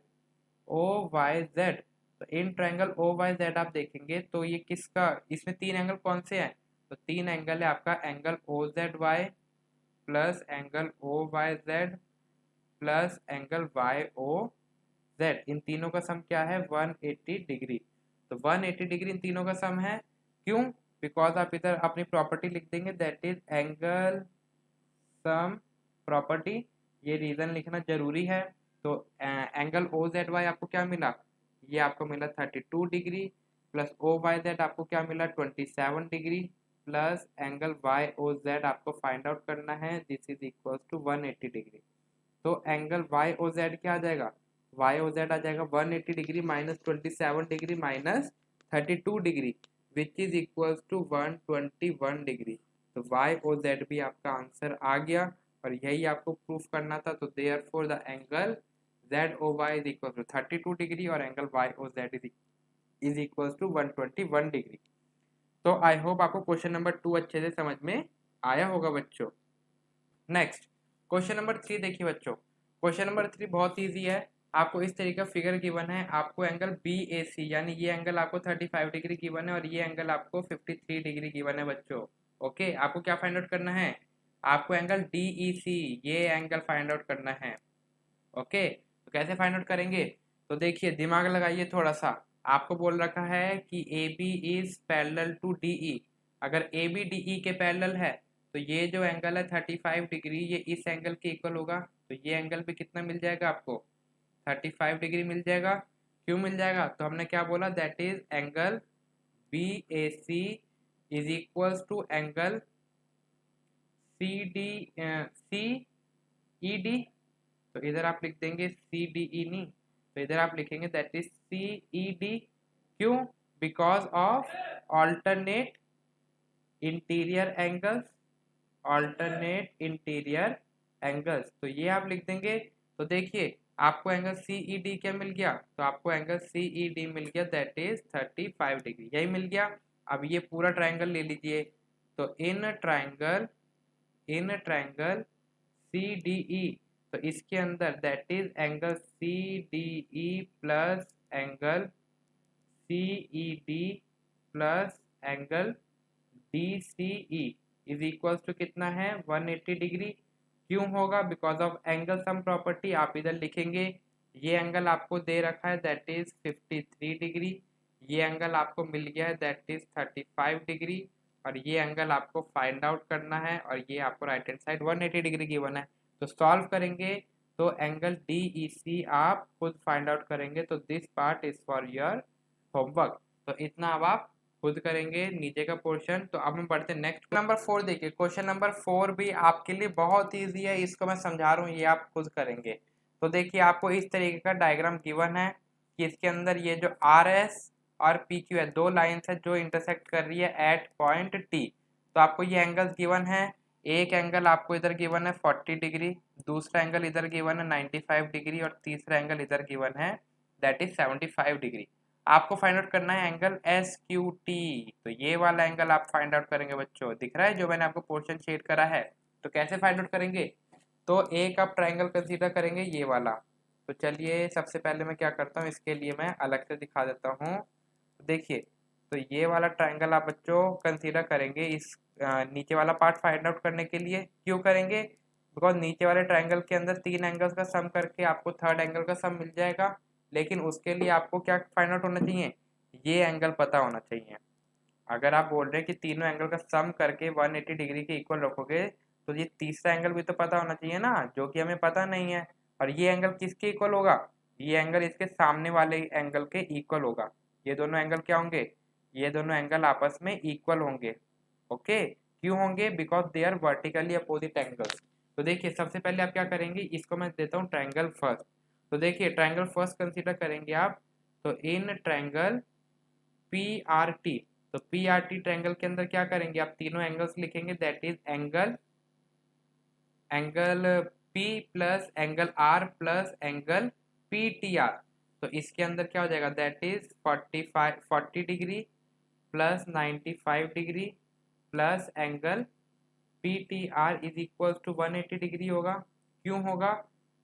O Y Z. तो in triangle O Y Z आप देखेंगे तो ये किसका, इसमें तीन एंगल कौन से हैं, तो तीन एंगल है आपका, angle O Z Y plus angle O Y Z plus angle Y O Z. इन तीनों का सम क्या है 180 डिग्री। तो 180 डिग्री इन तीनों का सम है। क्यों, बिकॉज आप इधर अपनी प्रॉपर्टी लिख देंगे that is angle sum property, ये रीजन लिखना जरूरी है। तो एंगल ओ जेड वाई आपको क्या मिला, ये आपको मिला 32 degree, plus O Y Z आपको क्या मिला 27 degree, plus angle Y O Z आपको फाइंड आउट करना है, this is equal to 180 degree. तो एंगल वाई ओ जेड क्या आ जाएगा, वाई ओ जेड आ जाएगा 180 degree minus 27 degree minus 32 degree, which is equal to 121 degree. तो वाई ओ जेड भी आपका आंसर आ गया, और यही आपको प्रूफ करना था। तो therefore the angle Z O Y is equal to 32 degree और angle Y O Z is equal to 121 degree. तो आई होप आपको क्वेश्चन नंबर 2 अच्छे से समझ में आया होगा बच्चों। नेक्स्ट क्वेश्चन नंबर 3 देखिए बच्चों। क्वेश्चन नंबर 3 बहुत ईजी है। आपको इस तरीके का फिगर गिवन है, आपको एंगल बी ए सी यानी ये एंगल आपको 35 डिग्री गिवन है और ये एंगल आपको 53 डिग्री गिवन है बच्चों। ओके, आपको क्या फाइंड आउट करना है, आपको एंगल डी ई सी ये एंगल फाइंड आउट करना है। ओके, तो कैसे फाइंड आउट करेंगे, तो देखिए दिमाग लगाइए थोड़ा सा। आपको बोल रखा है कि A B is parallel to D E. अगर ए बी डी ई के पैरेलल है तो ये जो एंगल है 35 डिग्री, ये इस एंगल के इक्वल होगा, तो ये एंगल भी कितना मिल जाएगा आपको, 35 डिग्री मिल जाएगा। क्यों मिल जाएगा, तो हमने क्या बोला, that is angle B A C is equals to angle C D C E D. तो इधर आप लिख देंगे सी डी ई, नहीं तो इधर आप लिखेंगे that is C E D. क्यों, because of alternate interior angles, alternate interior angles, तो ये आप लिख देंगे। तो देखिए आपको एंगल सी ई डी क्या मिल गया, तो आपको एंगल सी ई डी मिल गया दैट इज 35 डिग्री, यही मिल गया। अब ये पूरा ट्राइंगल ले लीजिए, तो इन ट्राइंगल सी डी ई, तो इसके अंदर that is angle C D E plus angle C E D plus angle D C E is equals to कितना है, 180 डिग्री। क्यों होगा, because of angle sum property. आप इधर लिखेंगे ये एंगल आपको दे रखा है दैट इज 53 डिग्री, ये एंगल आपको मिल गया है दैट इज 35 डिग्री, और ये एंगल आपको फाइंड आउट करना है, और ये आपको right hand side 180 degree given है। तो सॉल्व करेंगे तो एंगल डी ई सी आप खुद फाइंड आउट करेंगे। तो this part is for your homework, तो इतना अब आप खुद करेंगे नीचे का पोर्शन। तो अब हम बढ़ते हैं नेक्स्ट नंबर 4। देखिए क्वेश्चन नंबर 4 भी आपके लिए बहुत इजी है, इसको मैं समझा रहा हूँ, ये आप खुद करेंगे। तो देखिए आपको इस तरीके का डायग्राम गिवन है कि इसके अंदर ये जो आर एस और पी क्यू है, दो लाइन्स है जो इंटरसेक्ट कर रही है एट पॉइंट टी। तो आपको ये एंगल्स गिवन है, एक एंगल आपको इधर गिवन है 40 डिग्री, दूसरा एंगल इधर गिवन है 95 डिग्री, और तीसरा एंगल इधर गिवन है दैट इज 75 डिग्री। आपको फाइंड आउट करना है एंगल एस क्यू टी। तो ये वाला एंगल आप फाइंड आउट करेंगे बच्चों, दिख रहा है जो मैंने आपको पोर्शन शेड करा है। तो कैसे फाइंड आउट करेंगे, तो एक आप ट्राइंगल कंसीडर करेंगे ये वाला। तो चलिए सबसे पहले मैं क्या करता हूँ, इसके लिए मैं अलग से दिखा देता हूँ। देखिए तो ये वाला ट्राइंगल आप बच्चों कंसीडर करेंगे इस नीचे वाला पार्ट फाइंड आउट करने के लिए। क्यों करेंगे, बिकॉज नीचे वाले ट्राइंगल के अंदर तीन एंगल्स का सम करके आपको थर्ड एंगल का सम मिल जाएगा, लेकिन उसके लिए आपको क्या फाइंड आउट होना चाहिए, ये एंगल पता होना चाहिए। अगर आप बोल रहे हैं कि तीनों एंगल का सम करके 180 डिग्री के इक्वल रखोगे, तो ये तीसरा एंगल भी तो पता होना चाहिए ना, जो कि हमें पता नहीं है। और ये एंगल किसके इक्वल होगा, ये एंगल इसके सामने वाले एंगल के इक्वल होगा। ये दोनों एंगल क्या होंगे, ये दोनों एंगल आपस में इक्वल होंगे। ओके, क्यों होंगे, because they are vertically opposite angles. तो देखिए सबसे पहले आप क्या करेंगे, इसको मैं देता हूँ ट्राइंगल फर्स्ट। तो देखिए ट्राइंगल फर्स्ट कंसीडर करेंगे आप, तो in triangle P R T, तो पी आर टी ट्राइंगल के अंदर क्या करेंगे, आप तीनों एंगल्स लिखेंगे that is angle P plus angle R plus angle P T R. तो इसके अंदर क्या हो जाएगा, that is 40 degree plus 95 degree plus angle P T R is equal to 180 degree होगा। क्यों होगा,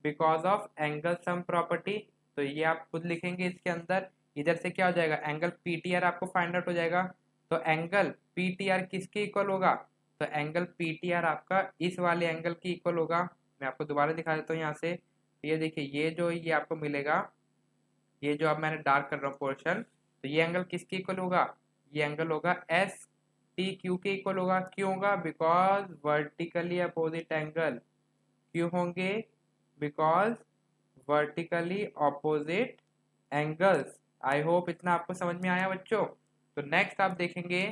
because of angle sum property. तो ये आप खुद लिखेंगे इसके अंदर। इधर से क्या हो जाएगा, एंगल पी टी आर आपको फाइंड आउट हो जाएगा। तो एंगल पी टी आर किसके इक्वल होगा, तो एंगल पी टी आर आपका इस वाले एंगल की इक्वल होगा। मैं आपको दोबारा दिखा देता हूँ यहाँ से। ये देखिए ये आपको मिलेगा, ये जो अब मैंने डार्क कर रहा हूँ पोर्शन, तो ये एंगल किसके इक्वल होगा, ये एंगल होगा एस टी क्यू के इक्वल होगा। क्यों होगा, बिकॉज वर्टिकली अपोजिट एंगल। क्यों होंगे, because vertically opposite angles. I hope इतना आपको समझ में आया बच्चों। तो नेक्स्ट आप देखेंगे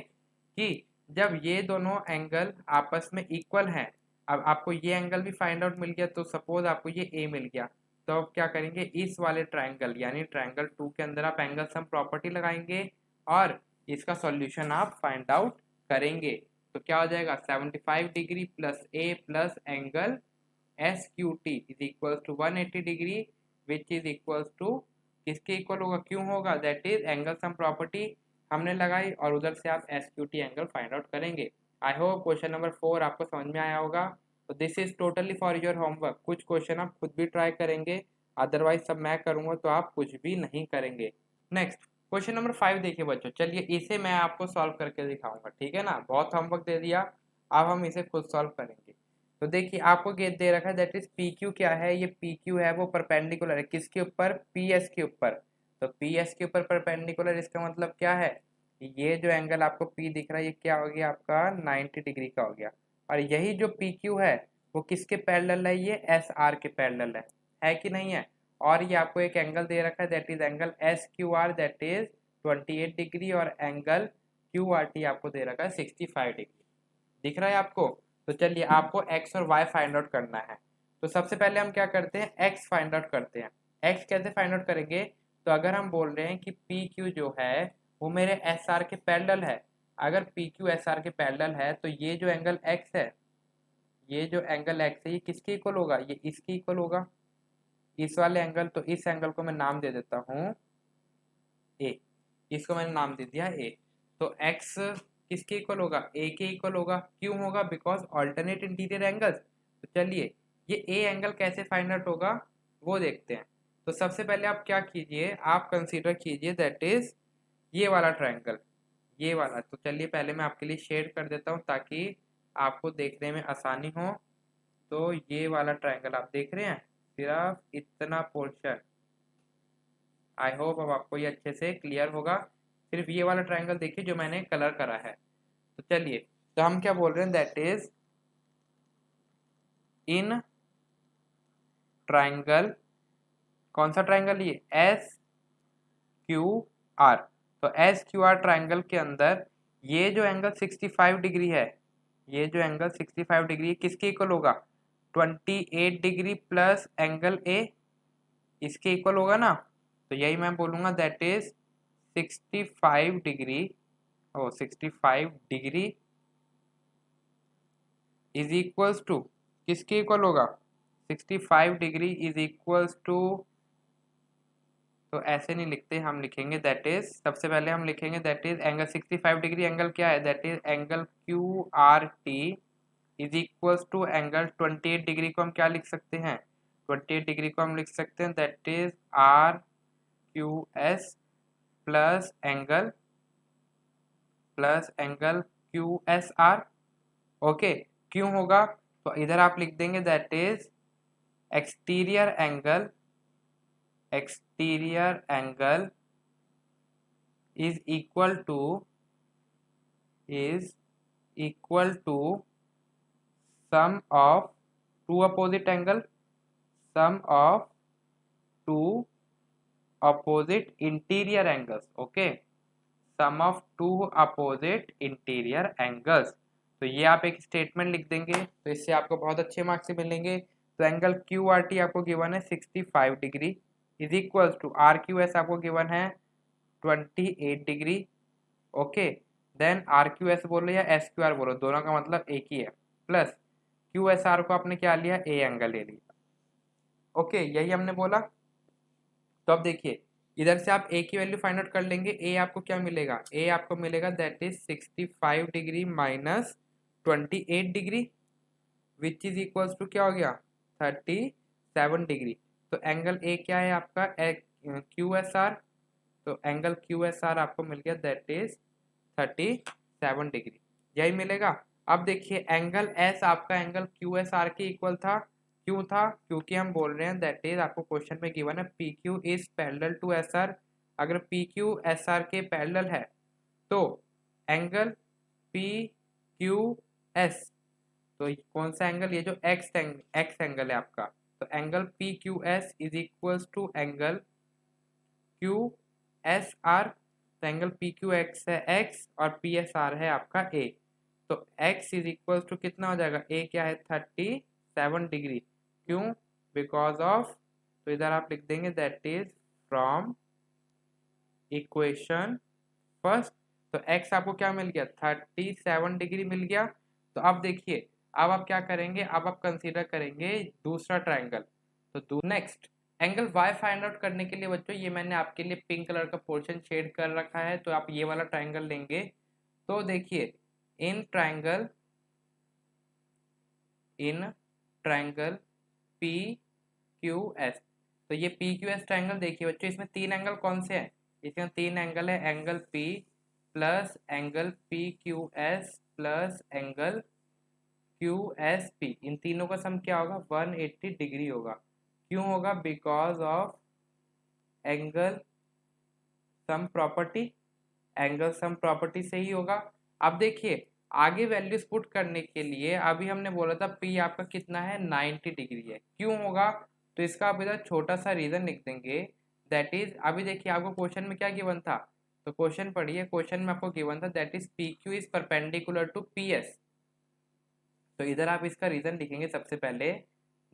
कि जब ये दोनों एंगल आपस में इक्वल हैं, अब आपको ये एंगल भी फाइंड आउट मिल गया, तो सपोज आपको ये ए मिल गया, तो अब क्या करेंगे, इस वाले ट्राइंगल यानी ट्राइंगल 2 के अंदर आप एंगल सम प्रॉपर्टी लगाएंगे और इसका सॉल्यूशन आप फाइंड आउट करेंगे। तो क्या हो जाएगा, 75 degree plus A plus angle S Q T is equal to 180 degree, which is equal to किसके इक्वल होगा, क्यों होगा, that is angle sum property हमने लगाई, और उधर से आप S Q T angle find out करेंगे। आई होप क्वेश्चन नंबर 4 आपको समझ में आया होगा। तो this is totally for your homework. कुछ क्वेश्चन आप खुद भी ट्राई करेंगे, अदरवाइज सब मैं करूंगा तो आप कुछ भी नहीं करेंगे। नेक्स्ट क्वेश्चन नंबर 5 देखिए बच्चों, चलिए इसे मैं आपको सॉल्व करके दिखाऊंगा, ठीक है ना। बहुत होमवर्क दे दिया, अब हम इसे खुद सॉल्व करेंगे। तो देखिए आपको गेट दे रखा है दैट इज पी क्यू। क्या है, ये पी क्यू है वो परपेंडिकुलर है किसके ऊपर, पी एस के ऊपर। तो पी एस के ऊपर परपेंडिकुलर, इसका मतलब क्या है, ये जो एंगल आपको पी दिख रहा है ये क्या हो गया आपका 90 डिग्री का हो गया। और यही जो पी क्यू है वो किसके पैरेलल है, ये एस आर के पैरेलल है कि नहीं है। और ये आपको एक एंगल दे रखा है that is angle S Q R that is 28 degree और एंगल क्यू आर टी आपको दे रखा है 65 डिग्री। दिख रहा है आपको। तो चलिए आपको एक्स और वाई फाइंड आउट करना है। तो सबसे पहले हम क्या करते हैं, एक्स फाइंड आउट करते हैं। एक्स कैसे फाइंड आउट करेंगे, तो अगर हम बोल रहे हैं कि पी क्यू जो है वो मेरे एस आर के पैरेलल है, अगर पी क्यू एस आर के पैरेलल है तो ये जो एंगल एक्स है, ये जो एंगल एक्स है ये किसके इक्वल होगा, ये इसके इक्वल होगा, इस वाले एंगल। तो इस एंगल को मैं नाम दे देता हूँ ए, इसको मैंने नाम दे दिया ए। तो एक्स किसके इक्वल होगा, ए के इक्वल होगा। क्यों होगा, बिकॉज ऑल्टरनेट इंटीरियर एंगल्स। तो चलिए ये ए एंगल कैसे फाइंड आउट होगा वो देखते हैं। तो सबसे पहले आप क्या कीजिए, आप कंसीडर कीजिए दैट इज ये वाला ट्रायंगल, ये वाला। तो चलिए पहले मैं आपके लिए शेड कर देता हूँ ताकि आपको देखने में आसानी हो। तो ये वाला ट्रायंगल आप देख रहे हैं, सिर्फ इतना पोर्शन। आई होप अब आपको ये अच्छे से क्लियर होगा। सिर्फ ये वाला ट्रायंगल देखिए जो मैंने कलर करा है। तो चलिए, तो हम क्या बोल रहे हैं दैट इज इन ट्रायंगल, कौन सा ट्रायंगल, ये एस क्यू आर। तो एस क्यू आर ट्रायंगल के अंदर ये जो एंगल 65 डिग्री है, ये जो एंगल 65 डिग्री है किसके इक्वल होगा, 28 डिग्री प्लस एंगल ए, इसके इक्वल होगा ना। तो यही मैं बोलूंगा दैट इज 65 डिग्री, ओ 65 डिग्री इज इक्वल्स टू, किसके इक्वल होगा, 65 डिग्री इज इक्वल्स टू, तो ऐसे नहीं लिखते, हम लिखेंगे दैट इज, सबसे पहले हम लिखेंगे that is angle 65 degree angle क्या है, that is angle Q R T is equals to angle 28 degree को हम क्या लिख सकते हैं, 28 डिग्री को हम लिख सकते हैं that is R Q S plus angle Q S R. Okay, क्यों होगा, तो इधर आप लिख देंगे that is exterior angle is equal to sum of two opposite angle, sum of two opposite interior angles. Okay, sum of two opposite interior angles। तो ये आप एक स्टेटमेंट लिख देंगे तो इससे आपको बहुत अच्छे मार्क्स मिलेंगे। तो एंगल क्यू आर टी आपको गिवन है 65 degree is equals to R Q S आपको गिवन है 28 degree. Okay, then R Q S बोलो या एस क्यू आर बोलो, दोनों का मतलब एक ही है, प्लस क्यू एस आर को आपने क्या लिया, ए एंगल ले लिया। ओके, यही हमने बोला। तो अब देखिए इधर से आप ए की वैल्यू फाइंड आउट कर लेंगे, ए आपको क्या मिलेगा, ए आपको मिलेगा that is 65 degree minus 28 degree which is equals to क्या हो गया 37 डिग्री। तो एंगल ए क्या है आपका, क्यू एस आर। तो एंगल क्यू एस आर आपको मिल गया दैट इज 37 डिग्री, यही मिलेगा। अब देखिए एंगल एस आपका एंगल क्यू एस आर के इक्वल था, क्यों था, क्योंकि हम बोल रहे हैं दैट इज आपको क्वेश्चन में गिवन है P Q is parallel to S R. अगर पी क्यू एस आर के पैरेलल है तो एंगल पी क्यू एस, तो कौन सा एंगल, ये जो एक्स एंगल है आपका, तो angle P Q S is equals to angle Q S R. तो एंगल पी क्यू एक्स है एक्स और पी एस आर है आपका ए। तो x इज इक्वल टू कितना हो जाएगा, a क्या है 37 डिग्री, क्यों, बिकॉज ऑफ, तो इधर आप लिख देंगे that is from equation first. तो x आपको क्या मिल गया 37 डिग्री मिल गया। तो अब देखिए अब आप क्या करेंगे, अब आप कंसीडर करेंगे दूसरा ट्रायंगल। तो next angle y find out करने के लिए बच्चों ये मैंने आपके लिए पिंक कलर का पोर्शन शेड कर रखा है, तो आप ये वाला ट्रायंगल लेंगे। तो देखिए in triangle P Q S, तो ये पी क्यू एस ट्रायंगल देखिए बच्चों, इसमें तीन एंगल कौन से हैं, इसमें तीन एंगल है, angle P plus angle P Q S plus angle Q S P, इन तीनों का सम क्या होगा 180 डिग्री होगा। क्यों होगा, because of angle sum property, angle sum property से ही होगा। अब देखिए आगे वैल्यूज पुट करने के लिए अभी हमने बोला था पी आपका कितना है 90 डिग्री है, क्यों होगा, तो इसका आप इधर छोटा सा रीजन लिख देंगे। दैट इज अभी देखिए आपको क्वेश्चन में क्या गिवन था, तो क्वेश्चन पढ़िए, क्वेश्चन में आपको गिवन था that is P Q is perpendicular to P S. तो इधर आप इसका रीजन लिखेंगे सबसे पहले,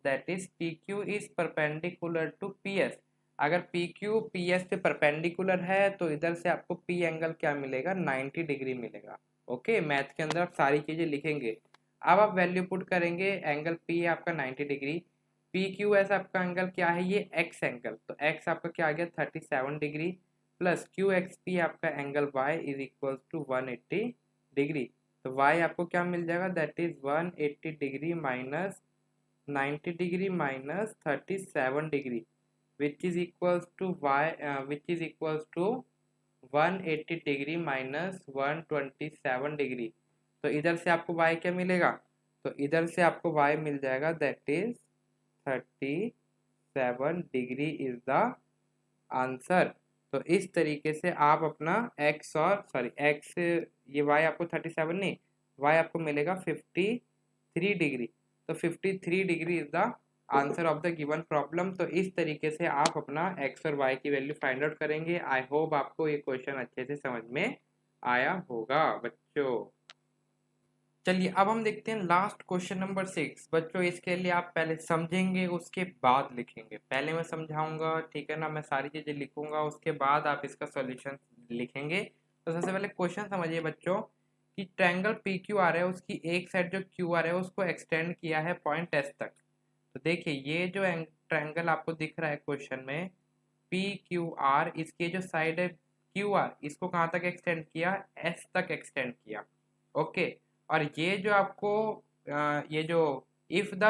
that is P Q is perpendicular to P S. अगर पी क्यू पी एस पे परपेंडिकुलर है तो इधर से आपको पी एंगल क्या मिलेगा, 90 डिग्री मिलेगा। ओके, मैथ के अंदर आप सारी चीजें लिखेंगे। अब आप वैल्यू पुट करेंगे, एंगल पी है आपका 90 डिग्री, पी क्यू एस आपका एंगल क्या है, ये एक्स एंगल, तो एक्स आपका क्या आ गया 37 degree, plus Q X P आपका angle Y is equal to 180 degree. तो y आपको क्या मिल जाएगा, that is 180 degree minus 90 degree minus 37 degree which is equals to y which is equals to 180 degree minus 127 degree. तो इधर से आपको y क्या मिलेगा, तो इधर से आपको y मिल जाएगा that is 37 degree is the answer. तो इस तरीके से आप अपना x और x, ये y आपको 37 नहीं, y आपको मिलेगा 53 डिग्री। तो 53 degree is the answer of the given problem. तो इस तरीके से आप अपना x और y की वैल्यू फाइंड आउट करेंगे। आई होप आपको ये क्वेश्चन अच्छे से समझ में आया होगा बच्चों। चलिए अब हम देखते हैं लास्ट क्वेश्चन नंबर 6। बच्चों इसके लिए आप पहले समझेंगे उसके बाद लिखेंगे, पहले मैं समझाऊंगा, ठीक है ना, मैं सारी चीजें लिखूंगा उसके बाद आप इसका सॉल्यूशन लिखेंगे। तो सबसे पहले क्वेश्चन समझिए बच्चों कि ट्रायंगल पी क्यू आर है, उसकी एक साइड जो क्यू आर है उसको एक्सटेंड किया है पॉइंट एस तक। तो देखिए ये जो ट्रायंगल आपको दिख रहा है क्वेश्चन में पी क्यू आर, इसकी जो साइड है क्यू आर, इसको कहाँ तक एक्सटेंड किया, एस तक एक्सटेंड किया। ओके, और ये जो आपको ये जो if the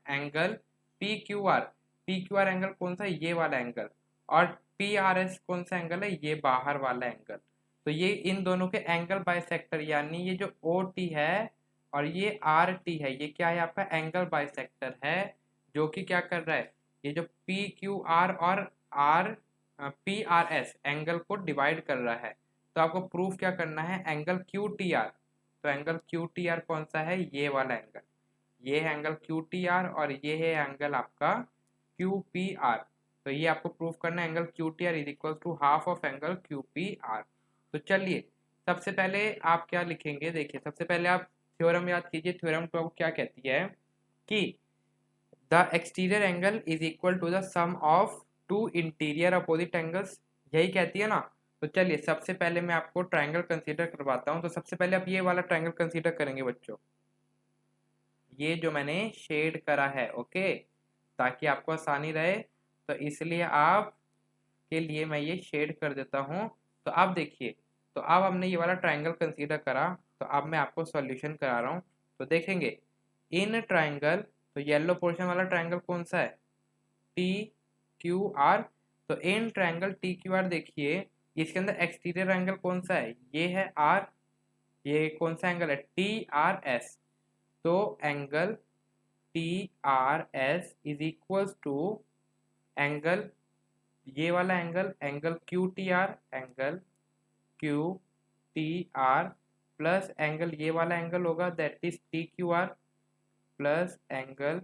angle P Q R angle कौन सा है, ये वाला एंगल, और पी आर एस कौन सा एंगल है, ये बाहर वाला एंगल। तो ये इन दोनों के एंगल बाइसेक्टर, यानी ये जो ओ टी है और ये आर टी है, ये क्या है आपका एंगल बाइसेक्टर है, जो कि क्या कर रहा है, ये जो पी क्यू आर और R P R S angle को डिवाइड कर रहा है। तो आपको प्रूफ क्या करना है, एंगल क्यू टी आर। तो एंगल क्यू टी आर कौन सा है, ये वाला एंगल, ये है एंगल क्यू टी आर और ये है एंगल आपका क्यू पी आर। तो ये आपको प्रूफ करना है, angle Q T R is equal to half of angle Q P R. तो चलिए सबसे पहले आप क्या लिखेंगे, देखिए सबसे पहले आप थ्योरम याद कीजिए। थ्योरम तो क्या कहती है कि the exterior angle is equal to the sum of two interior opposite angles, यही कहती है ना। तो चलिए सबसे पहले मैं आपको ट्रायंगल कंसीडर करवाता हूँ। तो सबसे पहले आप ये वाला ट्रायंगल कंसीडर करेंगे बच्चों, ये जो मैंने शेड करा है, ओके, ताकि आपको आसानी रहे, तो इसलिए आप के लिए मैं ये शेड कर देता हूँ। तो अब देखिए, तो अब हमने ये वाला ट्रायंगल कंसीडर करा, तो अब मैं आपको सॉल्यूशन करा रहा हूँ। तो देखेंगे इन ट्रायंगल, तो येलो पोर्शन वाला ट्रायंगल कौन सा है, टी क्यू आर। तो in triangle T Q R देखिए, इसके अंदर एक्सटीरियर एंगल कौन सा है, ये है आर, ये कौन सा एंगल है, टी आर एस। तो angle T R S is equals to angle, ये वाला angle, angle Q T R, angle Q T R plus angle ये वाला एंगल होगा that is T Q R plus angle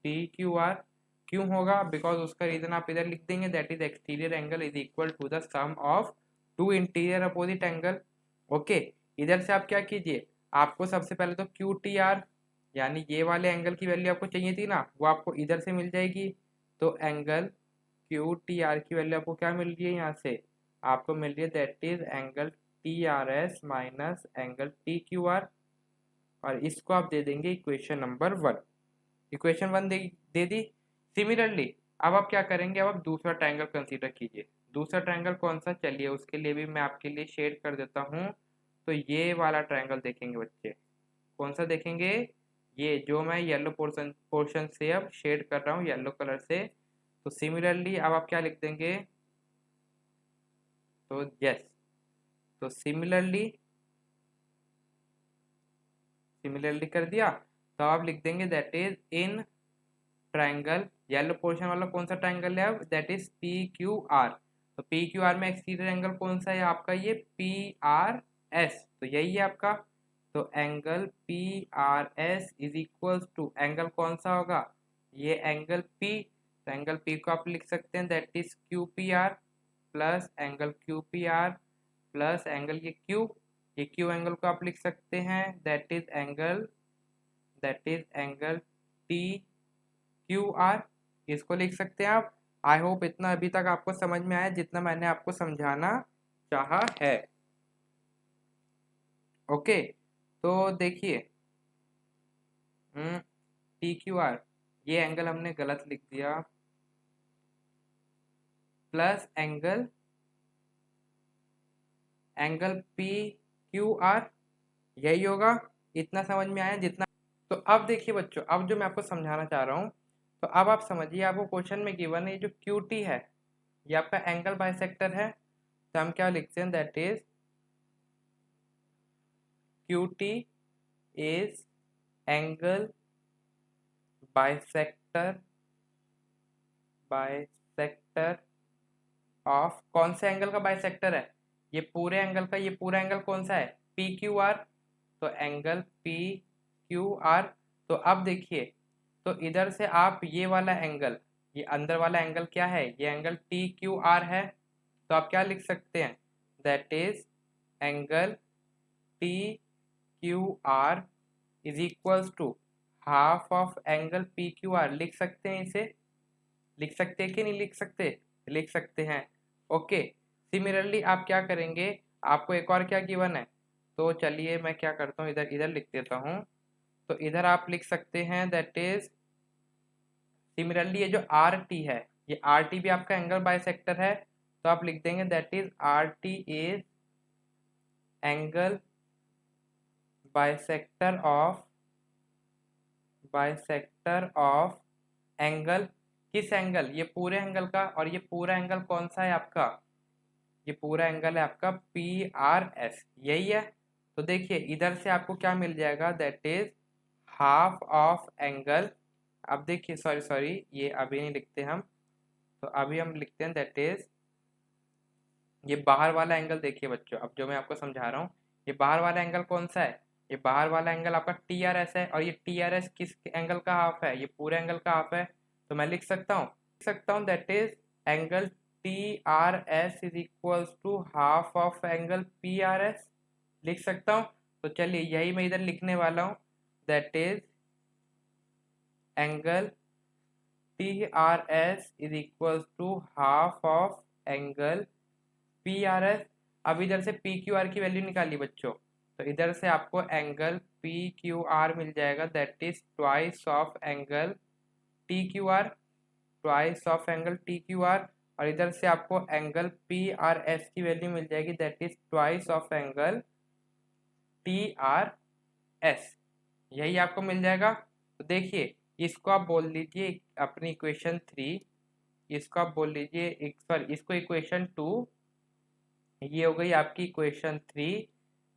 T Q R. क्यों होगा, बिकॉज उसका रीजन आप इधर लिख देंगे that is exterior angle is equal to the sum of two interior opposite angle. Okay, इधर से आप क्या कीजिए, आपको सबसे पहले तो क्यू टी आर यानी ये वाले एंगल की वैल्यू आपको चाहिए थी ना, वो आपको इधर से मिल जाएगी। तो एंगल क्यू टी आर की वैल्यू आपको क्या मिल रही है, यहाँ से आपको मिल रही है that is angle T R S minus angle T Q R, और इसको आप दे देंगे इक्वेशन नंबर 1। इक्वेशन 1 दे दी। सिमिलरली अब आप क्या करेंगे, अब आप दूसरा ट्रायंगल कंसीडर कीजिए। दूसरा ट्रायंगल कौन सा, चलिए उसके लिए भी मैं आपके लिए शेड कर देता हूँ। तो ये वाला ट्रायंगल देखेंगे बच्चे, कौन सा देखेंगे, ये जो मैं येलो पोर्शन से अब शेड कर रहा हूँ येलो कलर से। तो सिमिलरली अब आप क्या लिख देंगे, तो यस, तो सिमिलरली कर दिया। तो आप लिख देंगे that is in triangle, yellow portion वाला कौन सा ट्रायंगल है अब, that is P Q R. तो पी क्यू आर में एक्सटीरियर एंगल कौन सा है आपका, ये पी आर एस, तो यही है आपका। तो angle P R S is equals to, angle कौन सा होगा, ये एंगल पी, तो एंगल पी को आप लिख सकते हैं that is Q P R plus angle Q P R plus angle ये क्यू एंगल को आप लिख सकते हैं that is angle T Q R, इसको लिख सकते हैं आप। आई होप इतना अभी तक आपको समझ में आया जितना मैंने आपको समझाना चाहा है। ओके, तो देखिए टी क्यू आर, ये एंगल हमने गलत लिख दिया, plus angle P Q are, यही होगा। इतना समझ में आया जितना। तो अब देखिए बच्चों, अब जो मैं आपको समझाना चाह रहा हूँ, तो अब आप समझिए, आपको क्वेश्चन में गिवन है जो क्यू टी है, ये आपका एंगल बाइसेक्टर है, तो हम क्या लिखते हैं that is Q T is angle bisector of, कौन से एंगल का बाइसेक्टर है, ये पूरे एंगल का, ये पूरा एंगल कौन सा है, पी क्यू आर, तो एंगल पी क्यू आर। तो अब देखिए, तो इधर से आप ये वाला एंगल, ये अंदर वाला एंगल क्या है, ये एंगल टी क्यू आर है, तो आप क्या लिख सकते हैं that is angle T Q R is equals to half of angle P Q R, लिख सकते हैं इसे, लिख सकते हैं कि नहीं लिख सकते, लिख सकते हैं। ओके, सिमिलरली आप क्या करेंगे, आपको एक और क्या गिवन है, तो चलिए मैं क्या करता हूँ, इधर इधर लिख देता हूँ, तो इधर आप लिख सकते हैं दैट इज सिमिलरली ये जो आर टी है, ये आर टी भी आपका एंगल बाइसेक्टर है, तो आप लिख देंगे that is are T is angle bisector of angle, किस एंगल, ये पूरे एंगल का, और ये पूरा एंगल कौन सा है आपका, ये पूरा एंगल है आपका पी आर एस, यही है। तो देखिए इधर से आपको क्या मिल जाएगा that is half of angle, अब देखिए सॉरी सॉरी ये अभी नहीं लिखते हम, तो अभी हम लिखते हैं दैट इज, ये बाहर वाला एंगल देखिए बच्चों, अब जो मैं आपको समझा रहा हूँ, ये बाहर वाला एंगल कौन सा है, ये बाहर वाला एंगल आपका टी आर एस है, और ये टी आर एस किस एंगल का हाफ है, ये पूरे एंगल का हाफ है, तो मैं लिख सकता हूँ that is angle T R S is equals to half of angle P R S, लिख सकता हूँ। तो चलिए यही मैं इधर लिखने वाला हूँ that is angle T R S is equals to half of angle P R S. अब इधर से पी क्यू आर की वैल्यू निकालिए बच्चों, तो इधर से आपको एंगल पी क्यू आर मिल जाएगा that is twice of angle T Q R, twice of angle T Q R, और इधर से आपको एंगल पी आर एस की वैल्यू मिल जाएगी that is twice of angle T R S, यही आपको मिल जाएगा। तो देखिए इसको आप बोल लीजिए अपनी इक्वेशन 3, इसको आप बोल लीजिए सॉरी इसको इक्वेशन 2, ये हो गई आपकी equation 3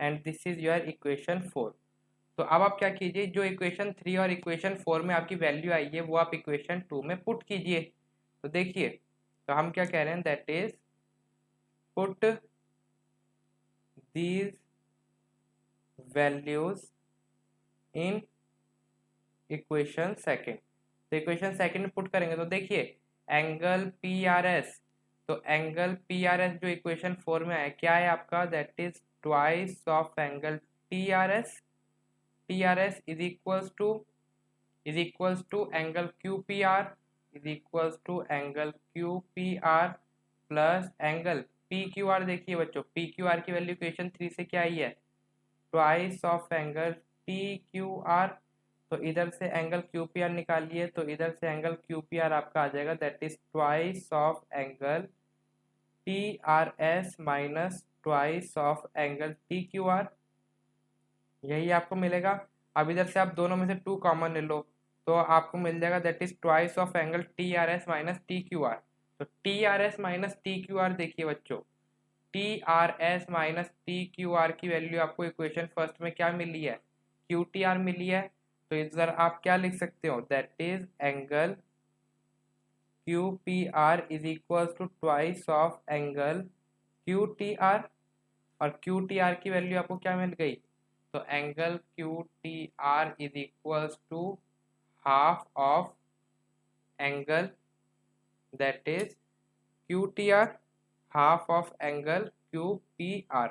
and this is your equation 4। तो अब आप क्या कीजिए, जो इक्वेशन 3 और इक्वेशन 4 में आपकी वैल्यू आई है वो आप इक्वेशन 2 में पुट कीजिए। तो देखिए, तो हम क्या कह रहे हैं that is put these values in equation second, तो इक्वेशन सेकेंड में पुट करेंगे तो देखिए एंगल पी आर एस, तो एंगल पी आर एस जो इक्वेशन 4 में है क्या है आपका that is twice of angle T R S, T R S is equals to angle Q P R is equals to angle Q P R plus angle P Q R. देखिए बच्चों पी क्यू आर की वैल्यू इक्वेशन 3 से क्या आई है, twice of angle T Q R, तो इधर से एंगल क्यू पी आर निकालिए, तो इधर से एंगल क्यू पी आर आपका आ जाएगा that is twice of angle T R S minus twice of angle T Q are, यही आपको मिलेगा। अब इधर से आप दोनों में से 2 कॉमन ले लो, तो आपको मिल जाएगा that is twice of angle T R S minus T Q R. तो T R S minus T Q R देखिए बच्चों, T R S minus T Q R की वैल्यू आपको इक्वेशन फर्स्ट में क्या मिली है, क्यू टी आर मिली है, तो इधर आप क्या लिख सकते हो that is angle Q P R is equal to twice of angle Q T R, और क्यू टी आर की वैल्यू आपको क्या मिल गई तो angle Q T R is equals to half of angle that is Q T R, half of angle Q P R.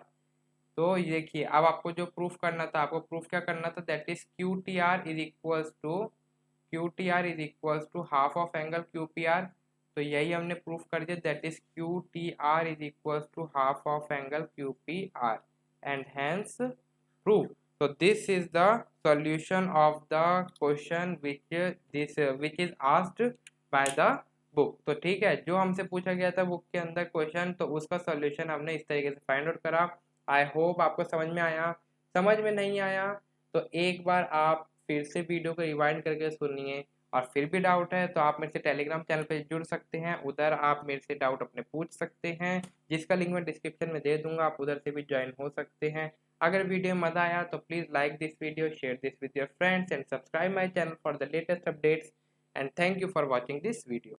तो ये देखिए, अब आपको जो प्रूफ करना था, आपको प्रूफ क्या करना था, that is Q T R is equals to half of angle Q P R. तो यही हमने प्रूफ कर दिया, that is Q T R is equals to half of angle Q P R and hence proof. So this is the solution of the question which is asked by the book। तो ठीक है, जो हमसे पूछा गया था बुक के अंदर क्वेश्चन, तो उसका सॉल्यूशन हमने इस तरीके से फाइंड आउट करा। आई होप आपको समझ में आया। समझ में नहीं आया तो एक बार आप फिर से वीडियो को रिवाइंड करके सुनिए, और फिर भी डाउट है तो आप मेरे से टेलीग्राम चैनल पे जुड़ सकते हैं, उधर आप मेरे से डाउट अपने पूछ सकते हैं, जिसका लिंक मैं डिस्क्रिप्शन में दे दूंगा, आप उधर से भी ज्वाइन हो सकते हैं। अगर वीडियो में मजा आया तो please like this video, share this with your friends and subscribe my channel for the latest updates, and thank you for watching this video.